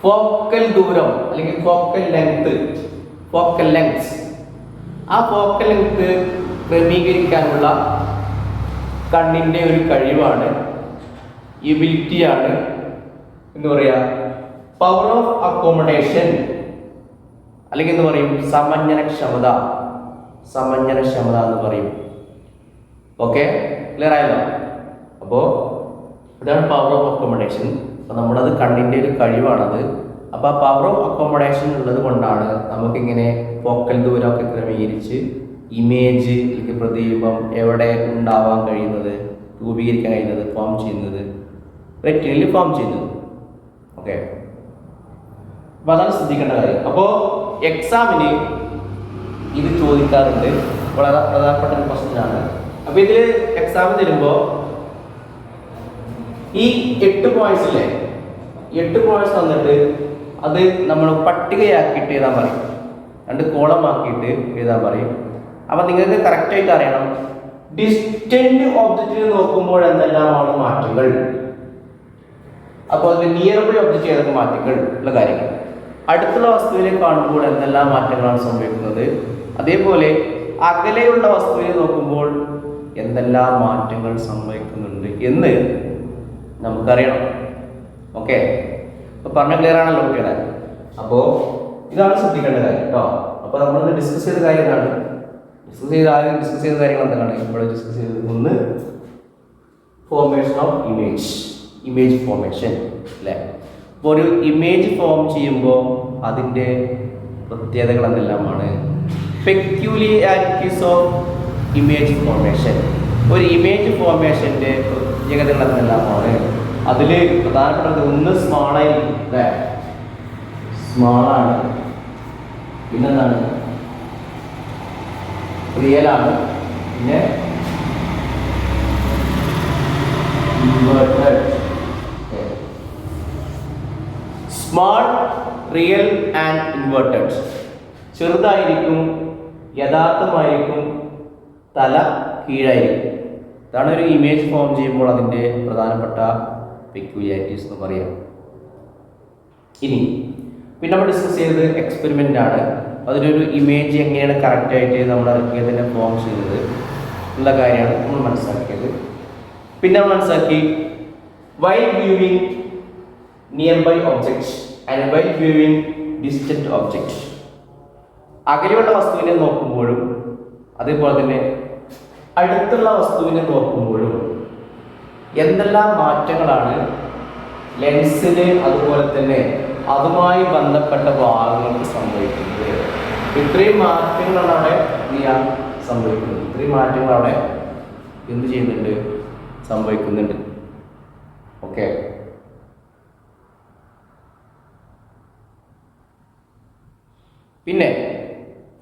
ഫോക്കൽ ദൂരം അല്ലെങ്കിൽ ഫോക്കൽ ലെങ്ത് ആ ഫോക്കൽ ലെങ്ത് ക്രമീകരിക്കാനുള്ള കണ്ണിൻ്റെ ഒരു കഴിവാണ്, എബിലിറ്റിയാണ് എന്ന് പറയാ പവർ ഓഫ് അക്കോമഡേഷൻ, അല്ലെങ്കിൽ എന്ന് പറയും സമഞ്ജനക്ഷമത എന്ന് പറയും. ഓക്കെ, ക്ലിയർ ആയല്ലോ? അപ്പോൾ ഇതാണ് പവർ ഓഫ് അക്കോമഡേഷൻ. അപ്പോൾ നമ്മളത് കണ്ണിൻ്റെ ഒരു കഴിവാണത്. അപ്പോൾ ആ പവർ ഓഫ് അക്കോമഡേഷൻ ഉള്ളത് കൊണ്ടാണ് നമുക്കിങ്ങനെ ഫോക്കൽ ദൂരമൊക്കെ ക്രമീകരിച്ച് ഇമേജ് അല്ലെങ്കിൽ പ്രതിബിംബം എവിടെ ഉണ്ടാവാൻ കഴിയുന്നത്, രൂപീകരിക്കാൻ കഴിയുന്നത്, ഫോം ചെയ്യുന്നത്, റെറ്റിനയിൽ ഫോം ചെയ്യുന്നത്. ഓക്കെ, അപ്പോൾ അതാണ് ശ്രദ്ധിക്കേണ്ട കാര്യം. അപ്പോൾ എക്സാമിന് ഇത് ചോദിക്കാറുണ്ട്, വളരെ പ്രധാനപ്പെട്ട ഒരു ക്വസ്റ്റ്യനാണ്. അപ്പോൾ ഇതിൽ എക്സാം തരുമ്പോൾ ഈ 8 പോയിന്റ്സ് തന്നിട്ട് അത് നമ്മൾ പട്ടികയാക്കിയിട്ട് എഴുതാൻ പറയും, 2 കോളമാക്കിയിട്ട് എഴുതാൻ പറയും. അപ്പം നിങ്ങൾക്ക് കറക്റ്റായിട്ട് അറിയണം ഡിസ്റ്റന്റ് ഒബ്ജക്റ്റിൽ നോക്കുമ്പോൾ എന്തെല്ലാമാണ് മാറ്റങ്ങൾ, അപ്പോൾ അതിൽ നിയർ ബൈ ഒബ്ജക്റ്റ് ഏതൊക്കെ മാറ്റങ്ങൾ ഉള്ള കാര്യങ്ങൾ, അടുത്തുള്ള വസ്തുവിനെ കാണുമ്പോൾ എന്തെല്ലാം മാറ്റങ്ങളാണ് സംഭവിക്കുന്നത്, അതേപോലെ അകലെയുള്ള വസ്തുവിനെ നോക്കുമ്പോൾ എന്തെല്ലാം മാറ്റങ്ങൾ സംഭവിക്കുന്നുണ്ട് എന്ന് നമുക്കറിയണം. ഓക്കെ, അപ്പോൾ പറഞ്ഞ ക്ലിയർ ആണല്ലോ കുട്ടികളെ? അപ്പോൾ ഇതാണ് ശ്രദ്ധിക്കേണ്ട കാര്യം കേട്ടോ. അപ്പോൾ നമ്മൾ ഡിസ്കസ് ചെയ്ത കാര്യം എന്താണ്? ഡിസ്കസ് ചെയ്ത കാര്യങ്ങൾ എന്താണ് ഇവിടെ ഡിസ്കസ് ചെയ്തത്? ഒന്ന്, ഫോർമേഷൻ ഓഫ് ഇമേജ് ഫോർമേഷൻ അല്ലേ. അപ്പോൾ ഒരു ഇമേജ് ഫോം ചെയ്യുമ്പോൾ അതിൻ്റെ പ്രത്യേകതകൾ എന്തെല്ലാമാണ്? Peculiarities of image formation. ഒരു ഇമേജ് ഫോർമേഷൻ്റെ പ്രത്യേകതകൾ എന്തെല്ലാമാണ്? അതിൽ പ്രധാനപ്പെട്ടത് ഒന്ന് സ്മാളായിരിക്കും അല്ലേ, സ്മാളാണ്. പിന്നെന്താണ്? റിയലാണ്. പിന്നെ inverted. Small, real and inverted. ചെറുതായിരിക്കും, യഥാർത്ഥമായിരിക്കും, തല കീഴായിരിക്കും. ഇതാണ് ഒരു ഇമേജ് ഫോം ചെയ്യുമ്പോൾ അതിൻ്റെ പ്രധാനപ്പെട്ട പെക്യൂലിയാരിറ്റീസ് എന്ന് പറയാം. ഇനി പിന്നെ നമ്മൾ ഡിസ്കസ് ചെയ്തത് എക്സ്പെരിമെൻ്റ് ആണ്. അതിലൊരു ഇമേജ് എങ്ങനെയാണ് കറക്റ്റായിട്ട് നമ്മൾ ഇതിനെ ഫോം ചെയ്തത് എന്നുള്ള കാര്യമാണ് നമ്മൾ മനസ്സിലാക്കിയത്. പിന്നെ നമ്മൾ മനസ്സിലാക്കി while viewing near by object and while viewing distant object. അകലെയുള്ള വസ്തുവിനെ നോക്കുമ്പോഴും അതേപോലെ തന്നെ അടുത്തുള്ള വസ്തുവിനെ നോക്കുമ്പോഴും എന്തെല്ലാം മാറ്റങ്ങളാണ് ലെൻസിന് അതുപോലെ തന്നെ അതുമായി ബന്ധപ്പെട്ട ഭാഗങ്ങൾക്ക് സംഭവിക്കുന്നത്. ഇത്രയും മാറ്റങ്ങളാണ് അവിടെ സംഭവിക്കുന്നത്. ഇത്രയും മാറ്റങ്ങൾ അവിടെ എന്ത് ചെയ്യുന്നുണ്ട്? സംഭവിക്കുന്നുണ്ട്. ഓക്കെ, പിന്നെ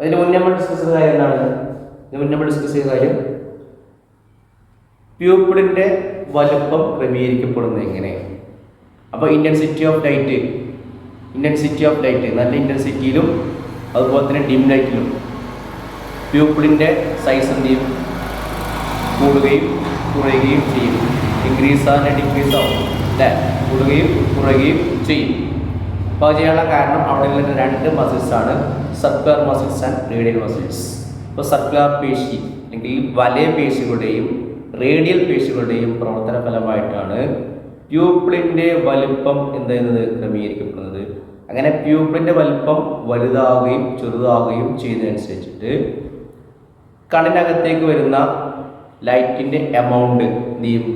അതിന് മുന്നേ നമ്മൾ ഡിസ്കസ് ചെയ്ത കാര്യം എന്താണ്? പ്യൂപ്പിളിൻ്റെ വലുപ്പം ക്രമീകരിക്കപ്പെടുന്നത് എങ്ങനെ? അപ്പോൾ ഇൻറ്റൻസിറ്റി ഓഫ് ലൈറ്റ് നല്ല ഇൻറ്റൻസിറ്റിയിലും അതുപോലെ തന്നെ ഡിം ലൈറ്റിലും പ്യൂപ്പിളിൻ്റെ സൈസ് എന്ത് ചെയ്യും? കൂടുകയും കുറയുകയും ചെയ്യും. ഇൻക്രീസ് ആൻഡ് ഡിക്രീസ് ആവും അല്ലേ, കൂടുകയും കുറയുകയും ചെയ്യും. അപ്പോൾ അത് ചെയ്യാനുള്ള കാരണം അവിടെയുള്ള 2 മസിൽസാണ്, circular muscles and radial muscles. ഇപ്പോൾ സർക്കുലർ പേശി അല്ലെങ്കിൽ വലയ പേശികളുടെയും റേഡിയൽ പേശികളുടെയും പ്രവർത്തന ഫലമായിട്ടാണ് പ്യൂപ്പിളിൻ്റെ വലിപ്പം എന്ത് ചെയ്യുന്നത്? ക്രമീകരിക്കപ്പെടുന്നത്. അങ്ങനെ പ്യൂപ്പിളിൻ്റെ വലിപ്പം വലുതാവുകയും ചെറുതാവുകയും ചെയ്യുന്നതനുസരിച്ചിട്ട് കണ്ണിനകത്തേക്ക് വരുന്ന ലൈറ്റിൻ്റെ എമൗണ്ട് എന്ത് ചെയ്യും?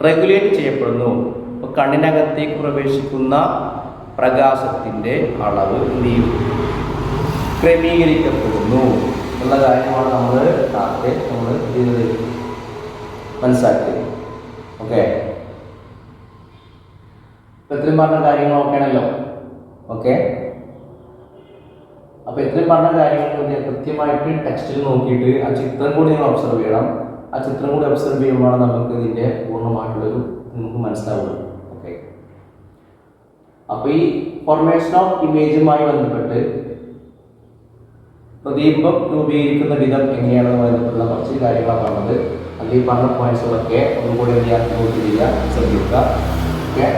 റെഗുലേറ്റ് ചെയ്യപ്പെടുന്നു. അപ്പോൾ കണ്ണിനകത്തേക്ക് പ്രവേശിക്കുന്ന പ്രകാശത്തിൻ്റെ അളവ് എന്ത് ചെയ്യും? ക്രമീകരിക്കപ്പെടുന്നു എന്നുള്ള കാര്യമാണ് നമ്മൾ ചെയ്യുന്നത് മനസ്സിലാക്കിയത്. ഓക്കെ, ഇത്രയും പറഞ്ഞ കാര്യങ്ങൾ ഓക്കെ ആണല്ലോ? ഓക്കെ, അപ്പോൾ ഇത്രയും പറഞ്ഞ കാര്യങ്ങൾ കൃത്യമായിട്ട് ടെക്സ്റ്റിൽ നോക്കിയിട്ട് ആ ചിത്രം കൂടി നിങ്ങൾ ഒബ്സർവ് ചെയ്യണം. ആ ചിത്രം കൂടി ഒബ്സർവ് ചെയ്യുമ്പോഴാണ് നമുക്ക് ഇതിൻ്റെ പൂർണ്ണമായിട്ടുള്ളൊരു നമുക്ക് മനസ്സിലാവുള്ളൂ. ഓക്കെ, അപ്പോൾ ഈ ഫോർമേഷൻ ഓഫ് ഇമേജുമായി ബന്ധപ്പെട്ട് പ്രതിബിംബം രൂപീകരിക്കുന്ന വിധം എങ്ങനെയാണെന്ന് ബന്ധപ്പെട്ടുള്ള കുറച്ച് കാര്യങ്ങളാണ് പറഞ്ഞത്. അല്ലെങ്കിൽ പറഞ്ഞ പോയിന്റ്സുകളൊക്കെ ഒന്നുകൂടി നോട്ട് ചെയ്യുക, ശ്രദ്ധിക്കുക. ഓക്കെ,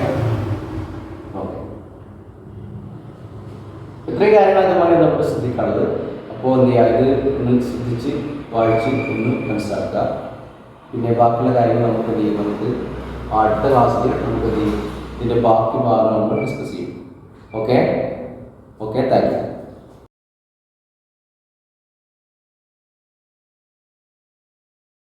ഇത്രയും കാര്യങ്ങൾ അതുമായി നമുക്ക് ശ്രദ്ധിക്കാനുള്ളത്. അപ്പോൾ എന്ത് ചെയ്യുക, ഇത് ഒന്ന് ശ്രദ്ധിച്ച് വായിച്ച് ഒന്ന് മനസ്സിലാക്കുക. പിന്നെ ബാക്കിയുള്ള കാര്യങ്ങൾ നമുക്ക് എന്ത് ചെയ്യും? നമുക്ക് അടുത്ത ക്ലാസ്സിൽ നമുക്ക് എന്ത് ചെയ്യും? ഇതിൻ്റെ ബാക്കി ഭാഗങ്ങൾ നമ്മൾ ഡിസ്കസ് ചെയ്യും. Okay, thank you.